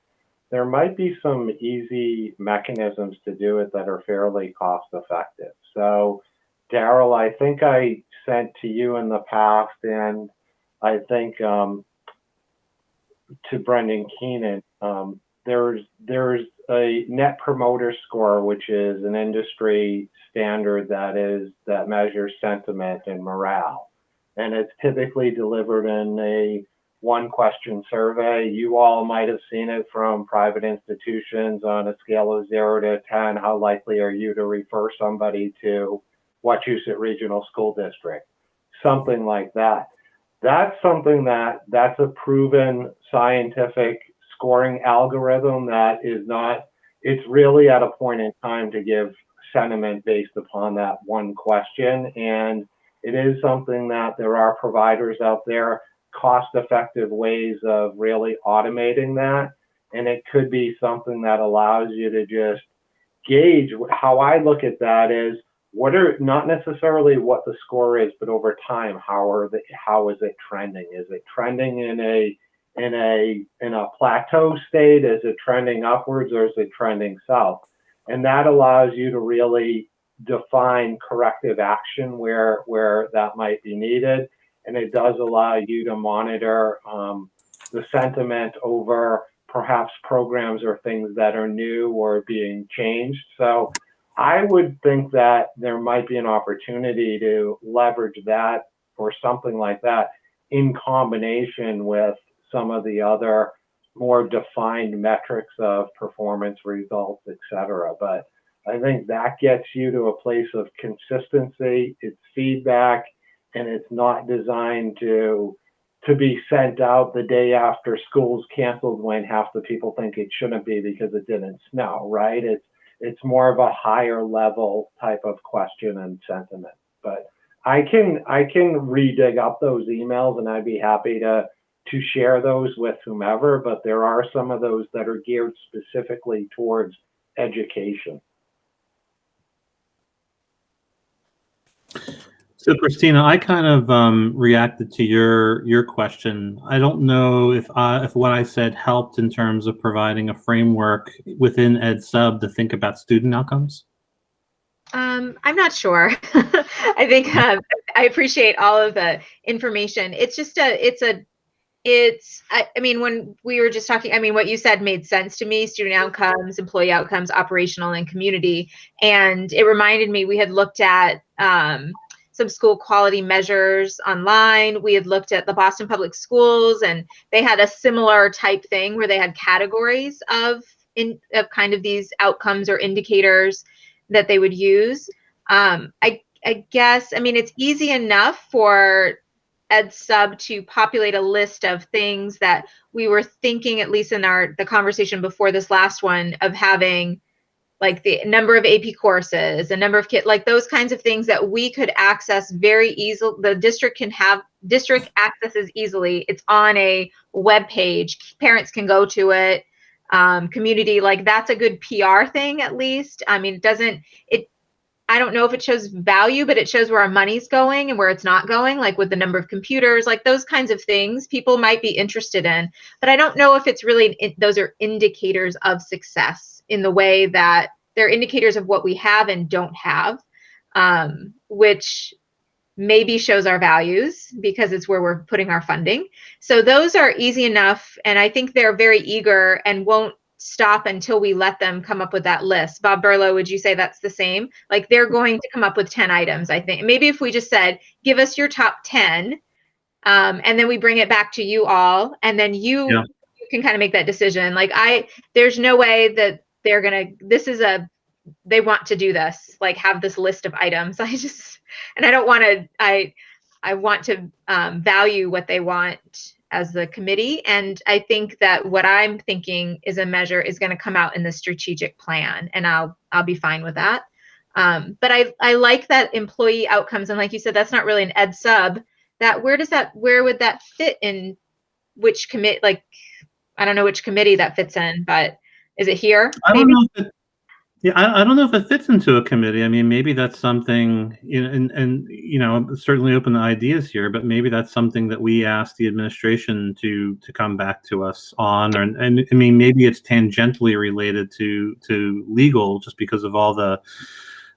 There might be some easy mechanisms to do it that are fairly cost effective. So, Daryl, I think I sent to you in the past, and I think to Brendan Keenan, there's a net promoter score, which is an industry standard that measures sentiment and morale. And it's typically delivered in a one-question survey. You all might have seen it from private institutions on a scale of 0 to 10. How likely are you to refer somebody to Wachusett Regional School District? Something like that. That's something that's a proven scientific scoring algorithm that is not, it's really at a point in time to give sentiment based upon that one question. And it is something that there are providers out there, cost-effective ways of really automating that. And it could be something that allows you to just gauge. How I look at that is, what are, not necessarily what the score is, but over time, how is it trending? Is it trending in a plateau state? Is it trending upwards, or is it trending south? And that allows you to really define corrective action where that might be needed. And it does allow you to monitor the sentiment over perhaps programs or things that are new or being changed. So I would think that there might be an opportunity to leverage that or something like that in combination with some of the other more defined metrics of performance results, et cetera. But I think that gets you to a place of consistency, it's feedback, and it's not designed to be sent out the day after school's canceled when half the people think it shouldn't be because it didn't snow, right? It's more of a higher level type of question and sentiment. But I can re-dig up those emails, and I'd be happy to share those with whomever, but there are some of those that are geared specifically towards education. So, Christina, I kind of reacted to your question. I don't know if what I said helped in terms of providing a framework within Ed Sub to think about student outcomes. I'm not sure. I think I appreciate all of the information. It's just I mean, when we were just talking, I mean, what you said made sense to me: student outcomes, employee outcomes, operational, and community. And it reminded me, we had looked at some school quality measures online. We had looked at the Boston Public Schools, and they had a similar type thing where they had categories of kind of these outcomes or indicators that they would use. I guess, I mean, it's easy enough for Ed Sub to populate a list of things that we were thinking, at least in the conversation before this last one, of having like the number of AP courses, a number of like those kinds of things that we could access very easily. The district accesses easily. It's on a web page. Parents can go to it. Community, like that's a good PR thing, at least. I mean, I don't know if it shows value, but it shows where our money's going and where it's not going, like with the number of computers, like those kinds of things people might be interested in. But I don't know if it's really, those are indicators of success in the way that they're indicators of what we have and don't have, which maybe shows our values because it's where we're putting our funding. So those are easy enough. And I think they're very eager and won't stop until we let them come up with that list. Bob Berlow, would you say that's the same? Like they're going to come up with 10 items, I think. Maybe if we just said, give us your top 10, and then we bring it back to you all, and then you can kind of make that decision. Like there's no way that they're going to, they want to do this, like have this list of items. And I don't want to, I want to value what they want as the committee. And I think that what I'm thinking is a measure is going to come out in the strategic plan, and I'll be fine with that. But I like that employee outcomes. And like you said, that's not really an Ed Sub. Where would that fit in which committee? Like, I don't know which committee that fits in, but is it here? I don't know if I don't know if it fits into a committee. I mean, maybe that's something, and you know, certainly open to ideas here, but maybe that's something that we ask the administration to come back to us on, and I mean, maybe it's tangentially related to legal, just because of all the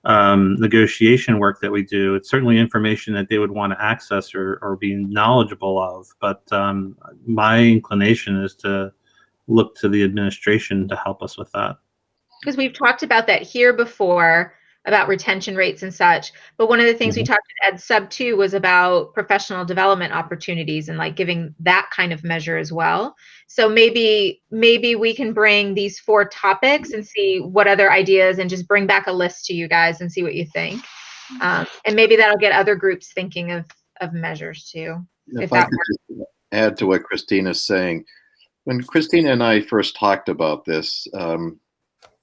negotiation work that we do. It's certainly information that they would want to access or be knowledgeable of. But my inclination is to look to the administration to help us with that. Because we've talked about that here before, about retention rates and such. But one of the things we talked at Sub 2 was about professional development opportunities and like giving that kind of measure as well. So maybe we can bring these 4 topics and see what other ideas, and just bring back a list to you guys and see what you think. And maybe that'll get other groups thinking of measures too. If I could just add to what Christina's saying, when Christina and I first talked about this,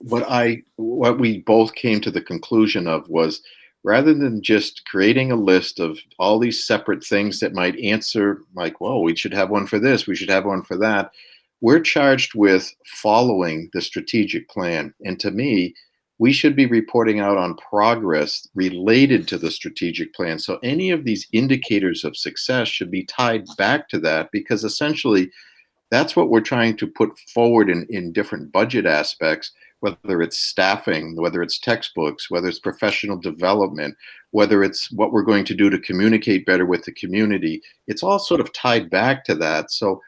what we both came to the conclusion of was, rather than just creating a list of all these separate things that might answer, like, well, we should have one for this, we should have one for that, we're charged with following the strategic plan. And to me, we should be reporting out on progress related to the strategic plan. So any of these indicators of success should be tied back to that, because essentially that's what we're trying to put forward in different budget aspects, whether it's staffing, whether it's textbooks, whether it's professional development, whether it's what we're going to do to communicate better with the community. It's all sort of tied back to that. So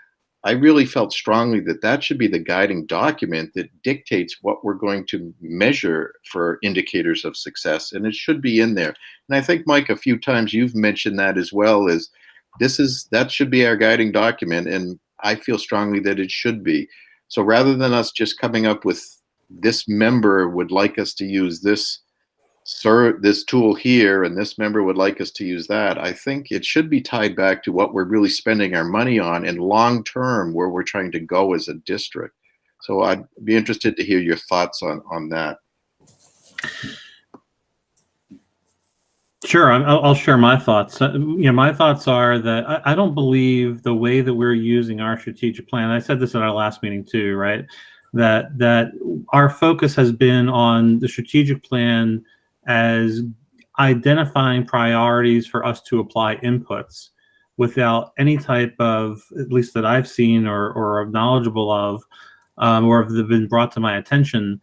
I really felt strongly that that should be the guiding document that dictates what we're going to measure for indicators of success, and it should be in there. And I think, Mike, a few times you've mentioned that as well, as that should be our guiding document, and I feel strongly that it should be. So rather than us just coming up with, this member would like us to use this tool here, and this member would like us to use that, I think it should be tied back to what we're really spending our money on, and long term where we're trying to go as a district. So I'd be interested to hear your thoughts on that. Sure, I'll share my thoughts. My thoughts are that I don't believe the way that we're using our strategic plan. I said this at our last meeting too, right? That our focus has been on the strategic plan as identifying priorities for us to apply inputs, without any type of, at least that I've seen or are knowledgeable of, or have been brought to my attention,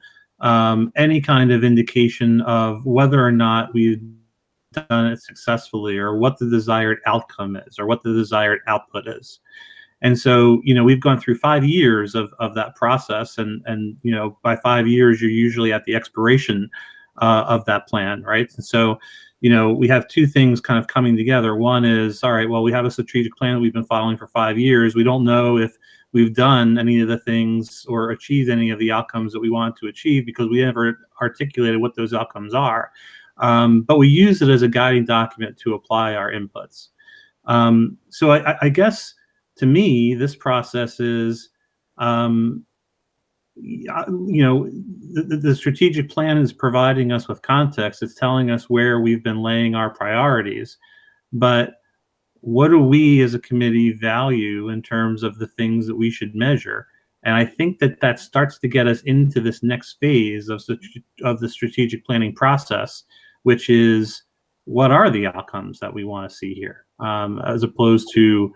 any kind of indication of whether or not we've done it successfully, or what the desired outcome is, or what the desired output is. And so, we've gone through 5 years of that process, and by 5 years, you're usually at the expiration of that plan, right? And so, we have 2 things kind of coming together. One is, all right, well, we have a strategic plan that we've been following for 5 years. We don't know if we've done any of the things or achieved any of the outcomes that we wanted to achieve, because we never articulated what those outcomes are. But we use it as a guiding document to apply our inputs. So I guess, to me, this process is, the strategic plan is providing us with context. It's telling us where we've been laying our priorities. But what do we as a committee value in terms of the things that we should measure? And I think that starts to get us into this next phase of the strategic planning process, which is, what are the outcomes that we want to see here, as opposed to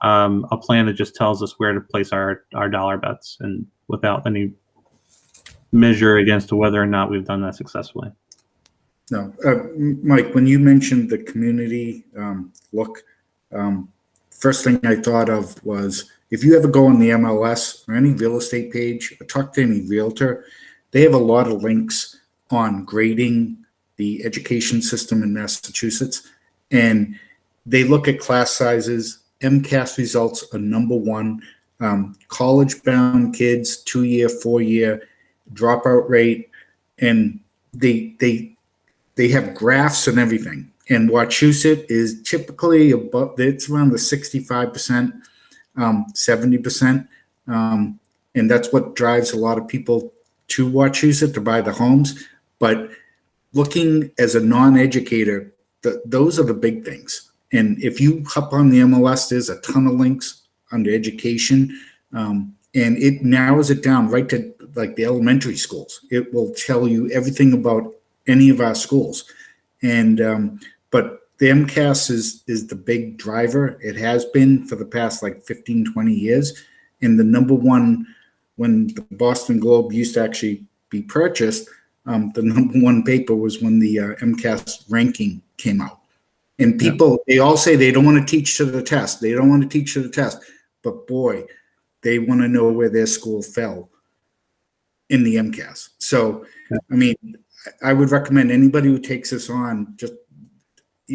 a plan that just tells us where to place our dollar bets, and without any measure against whether or not we've done that successfully. No, Mike, when you mentioned the community look, first thing I thought of was, if you ever go on the MLS or any real estate page, or talk to any realtor, they have a lot of links on grading the education system in Massachusetts, and they look at class sizes. Mcas results are #1. College-bound kids, 2-year, 4-year dropout rate, and they have graphs and everything. And Wachusett is typically above, it's around the 65%, 70%, and that's what drives a lot of people to Wachusett to buy the homes. But looking as a non-educator, those are the big things. And if you hop on the MLS, there's a ton of links under education, and it narrows it down right to like the elementary schools. It will tell you everything about any of our schools. And but the MCAS is the big driver. It has been for the past like 15, 20 years. And the #1, when the Boston Globe used to actually be purchased, the #1 paper was when the MCAS ranking came out. And people, they all say they don't want to teach to the test. They don't want to teach to the test. But boy, they want to know where their school fell in the MCAS. So, I mean, I would recommend anybody who takes this on, just,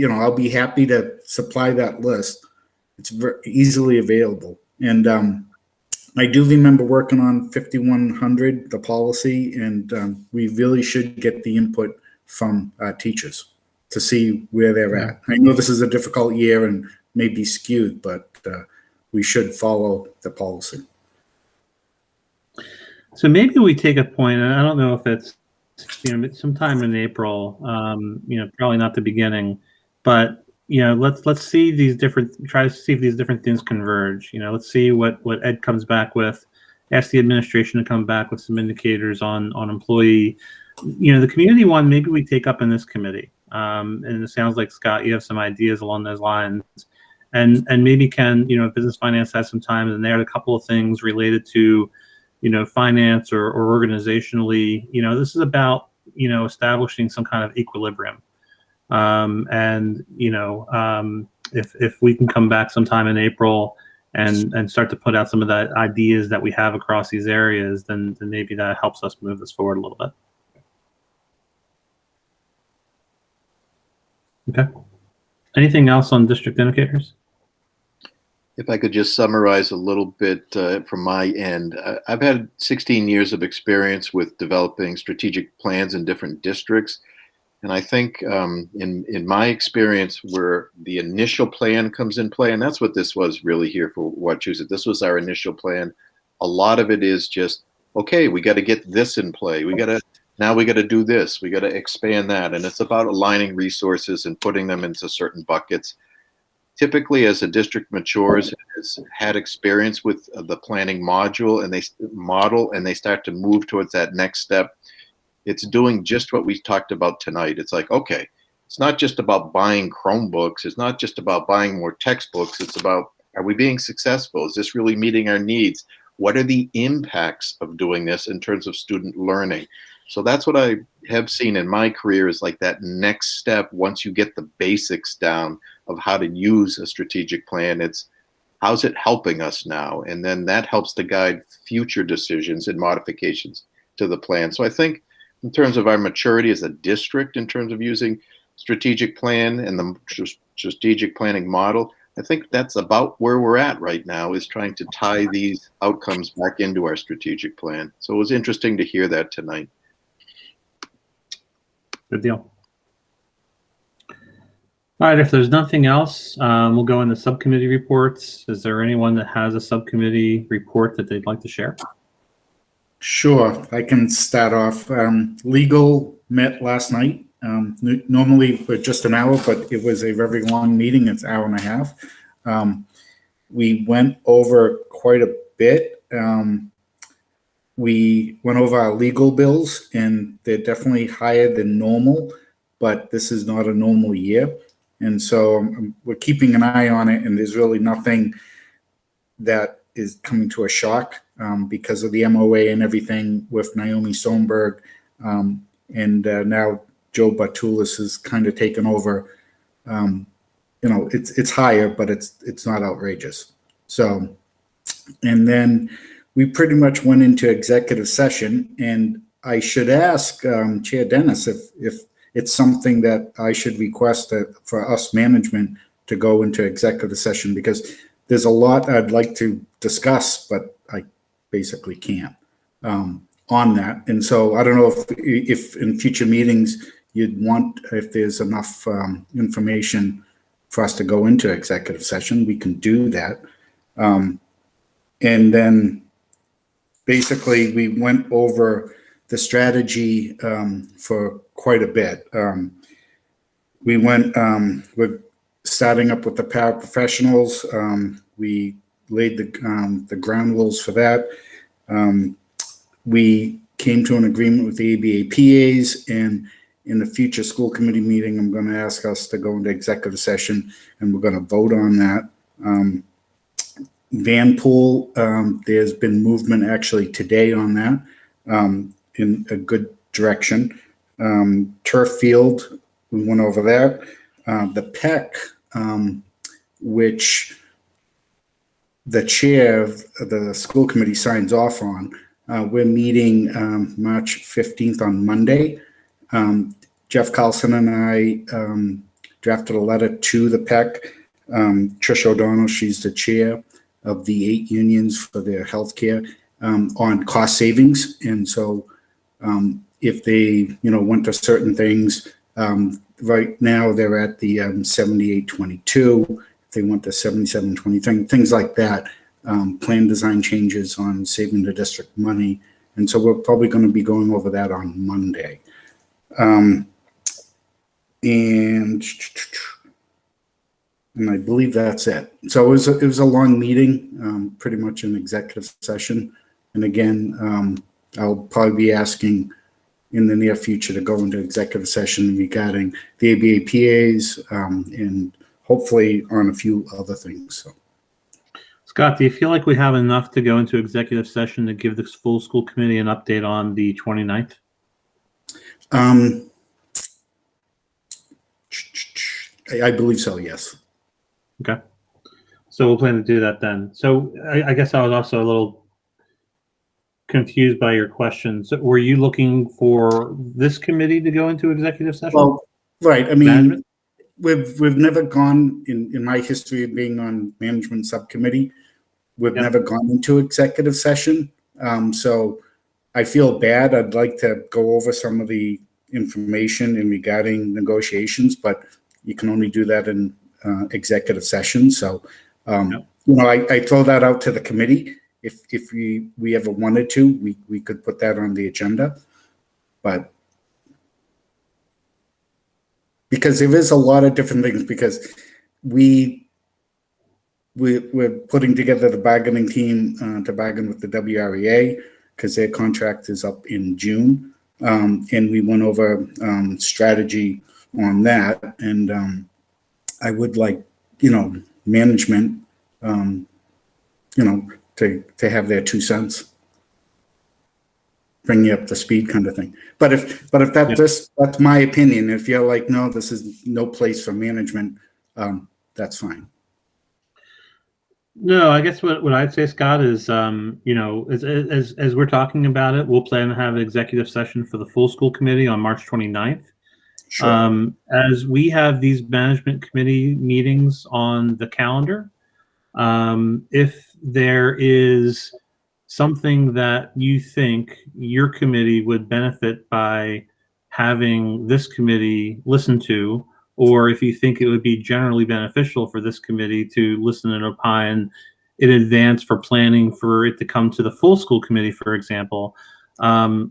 I'll be happy to supply that list. It's very easily available. And I do remember working on 5100, the policy, and we really should get the input from teachers to see where they're at. I know this is a difficult year and may be skewed, but we should follow the policy. So maybe we take a point, and I don't know if it's sometime in April, probably not the beginning, but let's see these try to see if these different things converge. Let's see what Ed comes back with. Ask the administration to come back with some indicators on employee. The community one, maybe we take up in this committee. And it sounds like, Scott, you have some ideas along those lines. And maybe Ken, business finance has some time, and there are a couple of things related to, finance or organizationally. This is about, establishing some kind of equilibrium. If we can come back sometime in April and start to put out some of the ideas that we have across these areas, then maybe that helps us move this forward a little bit. Okay. Anything else on district indicators? If I could just summarize a little bit from my end, I've had 16 years of experience with developing strategic plans in different districts. And I think in my experience, where the initial plan comes in play, and that's what this was really here for Wachusett. This was our initial plan. A lot of it is just, okay, we got to get this in play. Now we got to do this. We got to expand that. And it's about aligning resources and putting them into certain buckets. Typically, as a district matures, has had experience with the planning module, and they start to move towards that next step. It's doing just what we talked about tonight. It's like, okay, it's not just about buying Chromebooks. It's not just about buying more textbooks. It's about, are we being successful? Is this really meeting our needs? What are the impacts of doing this in terms of student learning? So that's what I have seen in my career, is like that next step. Once you get the basics down of how to use a strategic plan, it's how's it helping us now? And then that helps to guide future decisions and modifications to the plan. So I think in terms of our maturity as a district, in terms of using strategic plan and the strategic planning model, I think that's about where we're at right now, is trying to tie these outcomes back into our strategic plan. So it was interesting to hear that tonight. Good deal. All right, if there's nothing else, we'll go into subcommittee reports. Is there anyone that has a subcommittee report that they'd like to share? Sure, I can start off. Legal met last night. Normally for just an hour, but it was a very long meeting. It's an hour and a half. We went over quite a bit. We went over our legal bills, and they're definitely higher than normal, but this is not a normal year. And so we're keeping an eye on it, and there's really nothing that is coming to a shock because of the MOA and everything with Naomi Stoneberg. And now Joe Bartulis has kind of taken over. It's higher, but it's not outrageous. So, and then we pretty much went into executive session, and I should ask Chair Dennis if it's something that I should request for us management to go into executive session, because there's a lot I'd like to discuss, but I basically can't on that. And so I don't know if in future meetings you'd want, if there's enough information for us to go into executive session, we can do that. And then basically we went over the strategy for quite a bit. We're starting up with the paraprofessionals. We laid the ground rules for that. We came to an agreement with the ABA PAs, and in the future school committee meeting, I'm going to ask us to go into executive session, and we're going to vote on that. Vanpool, there's been movement actually today on that in a good direction. Turf field, we went over that. The PEC, which the chair of the school committee signs off on, we're meeting March 15th on Monday. Jeff Carlson and I drafted a letter to the PEC. Trish O'Donnell, she's the chair of the 8 unions for their healthcare, on cost savings. And so if they, went to certain things, right now they're at the 7822. If they went to 7720, things like that, plan design changes on saving the district money. And so we're probably going to be going over that on Monday. And I believe that's it. So it was a long meeting, pretty much an executive session. And again, I'll probably be asking in the near future to go into executive session regarding the ABAPAs, and hopefully on a few other things. So, Scott, do you feel like we have enough to go into executive session to give the full school committee an update on the 29th? I believe so, yes. Okay. So we'll plan to do that then. So I guess I was also a little confused by your question. So were you looking for this committee to go into executive session? Well, right. I mean, Management? we've never gone in my history of being on management subcommittee. We've never gone into executive session. So I feel bad. I'd like to go over some of the information in regarding negotiations, but you can only do that in executive session. So, I throw that out to the committee. If we ever wanted to, we could put that on the agenda, but because there is a lot of different things, because we're putting together the bargaining team to bargain with the WREA, because their contract is up in June. And we went over strategy on that. And I would like, management, to have their 2 cents, bring you up to speed kind of thing. But if that's my opinion. If you're like, no, this is no place for management, that's fine. No, I guess what I'd say, Scott, is as we're talking about it, we'll plan to have an executive session for the full school committee on March 29th. Sure. As we have these management committee meetings on the calendar, if there is something that you think your committee would benefit by having this committee listen to, or if you think it would be generally beneficial for this committee to listen and opine in advance for planning for it to come to the full school committee, for example,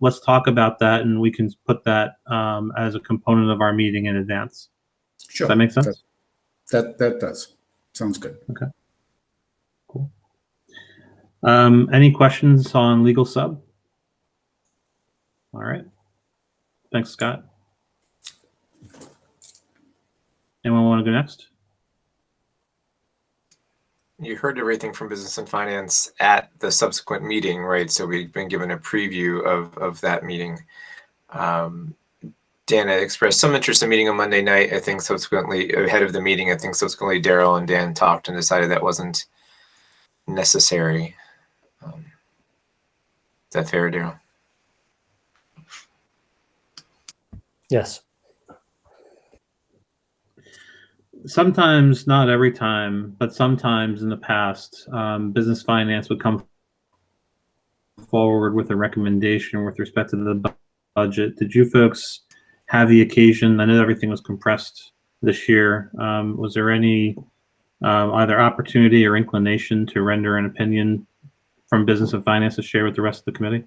let's talk about that, and we can put that as a component of our meeting in advance. Sure. Does that make sense? That does. Sounds good. Okay. Cool. Any questions on legal sub? All right. Thanks, Scott. Anyone want to go next? You heard everything from business and finance at the subsequent meeting, right? So we've been given a preview of that meeting. Dana expressed some interest in meeting on Monday night. I think subsequently, ahead of the meeting, I think subsequently Daryl and Dan talked and decided that wasn't necessary. Is that fair, Daryl? Yes. Sometimes, not every time, but sometimes in the past, business finance would come forward with a recommendation with respect to the budget. Did you folks have the occasion? I know everything was compressed this year. Was there any either opportunity or inclination to render an opinion from business and finance to share with the rest of the committee?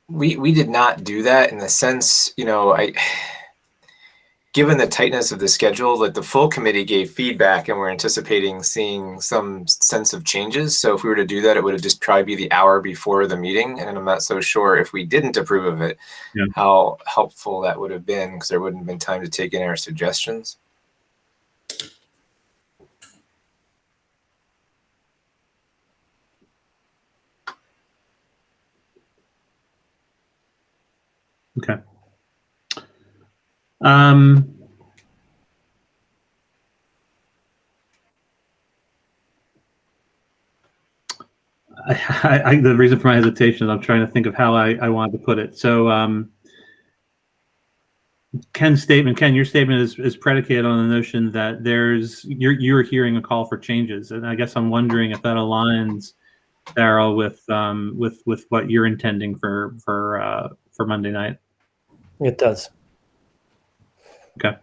We did not do that, in the sense, given the tightness of the schedule, like the full committee gave feedback and we're anticipating seeing some sense of changes. So if we were to do that, it would have just probably be the hour before the meeting. And I'm not so sure if we didn't approve of it, how helpful that would have been, because there wouldn't have been time to take in our suggestions. Okay. The reason for my hesitation is I'm trying to think of how I wanted to put it. So Ken's statement, Ken, your statement is predicated on the notion that you're hearing a call for changes, and I guess I'm wondering if that aligns, Darryl, with what you're intending for Monday night. It does. Okay.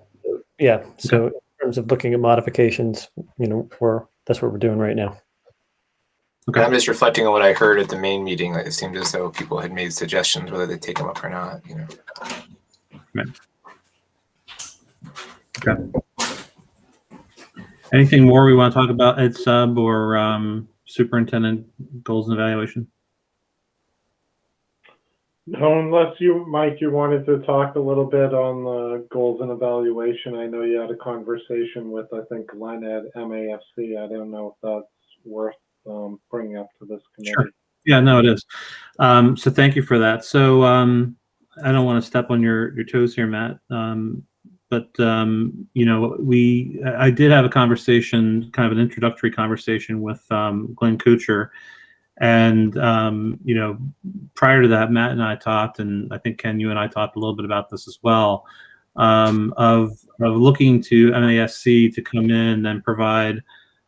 Yeah. So in terms of looking at modifications, that's what we're doing right now. Okay. I'm just reflecting on what I heard at the main meeting. Like, it seemed as though people had made suggestions, whether they take them up or not. Right. Okay. Anything more we want to talk about Ed Sub or superintendent goals and evaluation? No, unless you, Mike, you wanted to talk a little bit on the goals and evaluation. I know you had a conversation with, I think, Glenn at MAFC. I don't know if that's worth bringing up to this committee. Sure. Yeah, no, it is. So thank you for that. So I don't want to step on your toes here, Matt. But I did have a conversation, kind of an introductory conversation with Glenn Kuchar, and prior to that, Matt and I talked, and I think Ken, you and I talked a little bit about this as well, of looking to MASC to come in and provide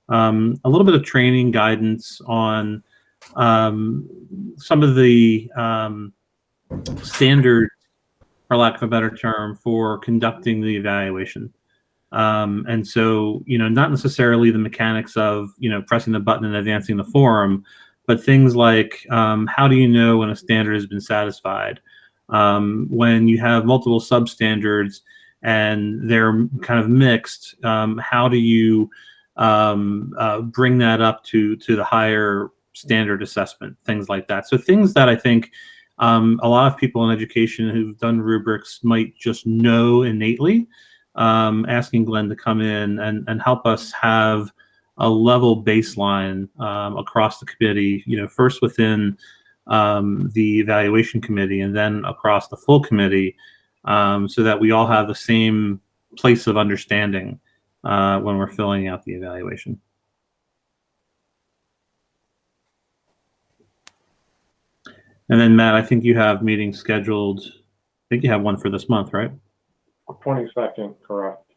a little bit of training guidance on some of the standards, for lack of a better term, for conducting the evaluation. And so, not necessarily the mechanics of, pressing the button and advancing the form, but things like how do you know when a standard has been satisfied? When you have multiple substandards and they're kind of mixed, how do you bring that up to the higher standard assessment, things like that. So things that I think a lot of people in education who've done rubrics might just know innately, asking Glenn to come in and help us have a level baseline across the committee, first within the evaluation committee and then across the full committee, so that we all have the same place of understanding when we're filling out the evaluation. And then, Matt, I think you have meetings scheduled. I think you have one for this month, right? 22nd, correct.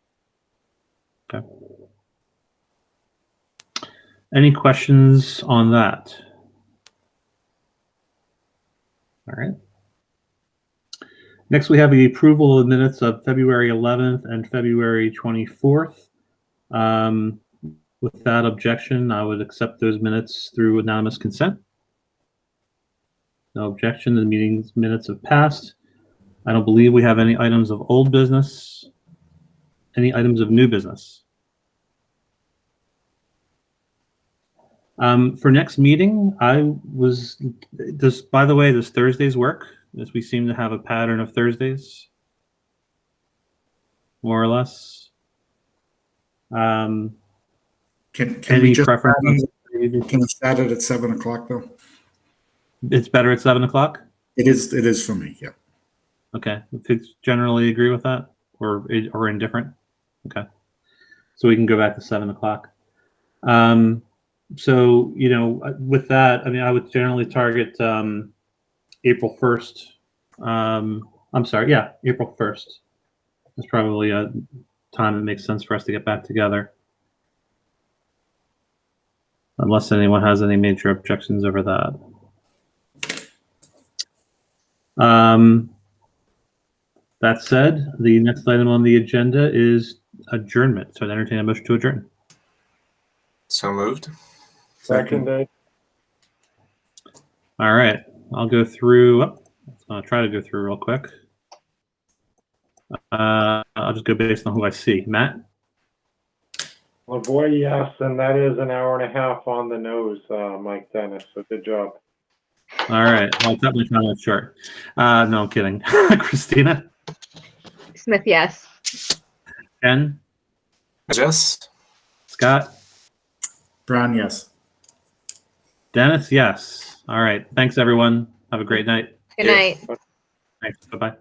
Okay. Any questions on that? All right. Next, we have the approval of minutes of February 11th and February 24th. Without objection, I would accept those minutes through unanimous consent. No objection. The meeting's minutes have passed. I don't believe we have any items of old business. Any items of new business? For next meeting, by the way, does Thursdays work? As we seem to have a pattern of Thursdays, more or less. Can Any we just preference? can we start it at 7 o'clock though? It's better at 7 o'clock? It is for me, yeah. Okay. Folks generally agree with that or indifferent? Okay. So we can go back to 7 o'clock. So, with that, I mean, I would generally target April 1st. I'm sorry. Yeah, April 1st. That's probably a time that makes sense for us to get back together. Unless anyone has any major objections over that. That said, the next item on the agenda is adjournment. So I'd entertain a motion to adjourn. So moved. Second day. All right, I'll go through. I'll try to go through real quick. I'll just go based on who I see. Matt? Lavoie, yes, and that is an hour and a half on the nose, Mike Dennis. So good job. All right, I'll cut my comment short. No, I'm kidding. Christina? Smith, yes. Ken? Yes. Scott? Brown, yes. Dennis? Yes. All right, thanks everyone. Have a great night. Good night. Thanks. Bye-bye.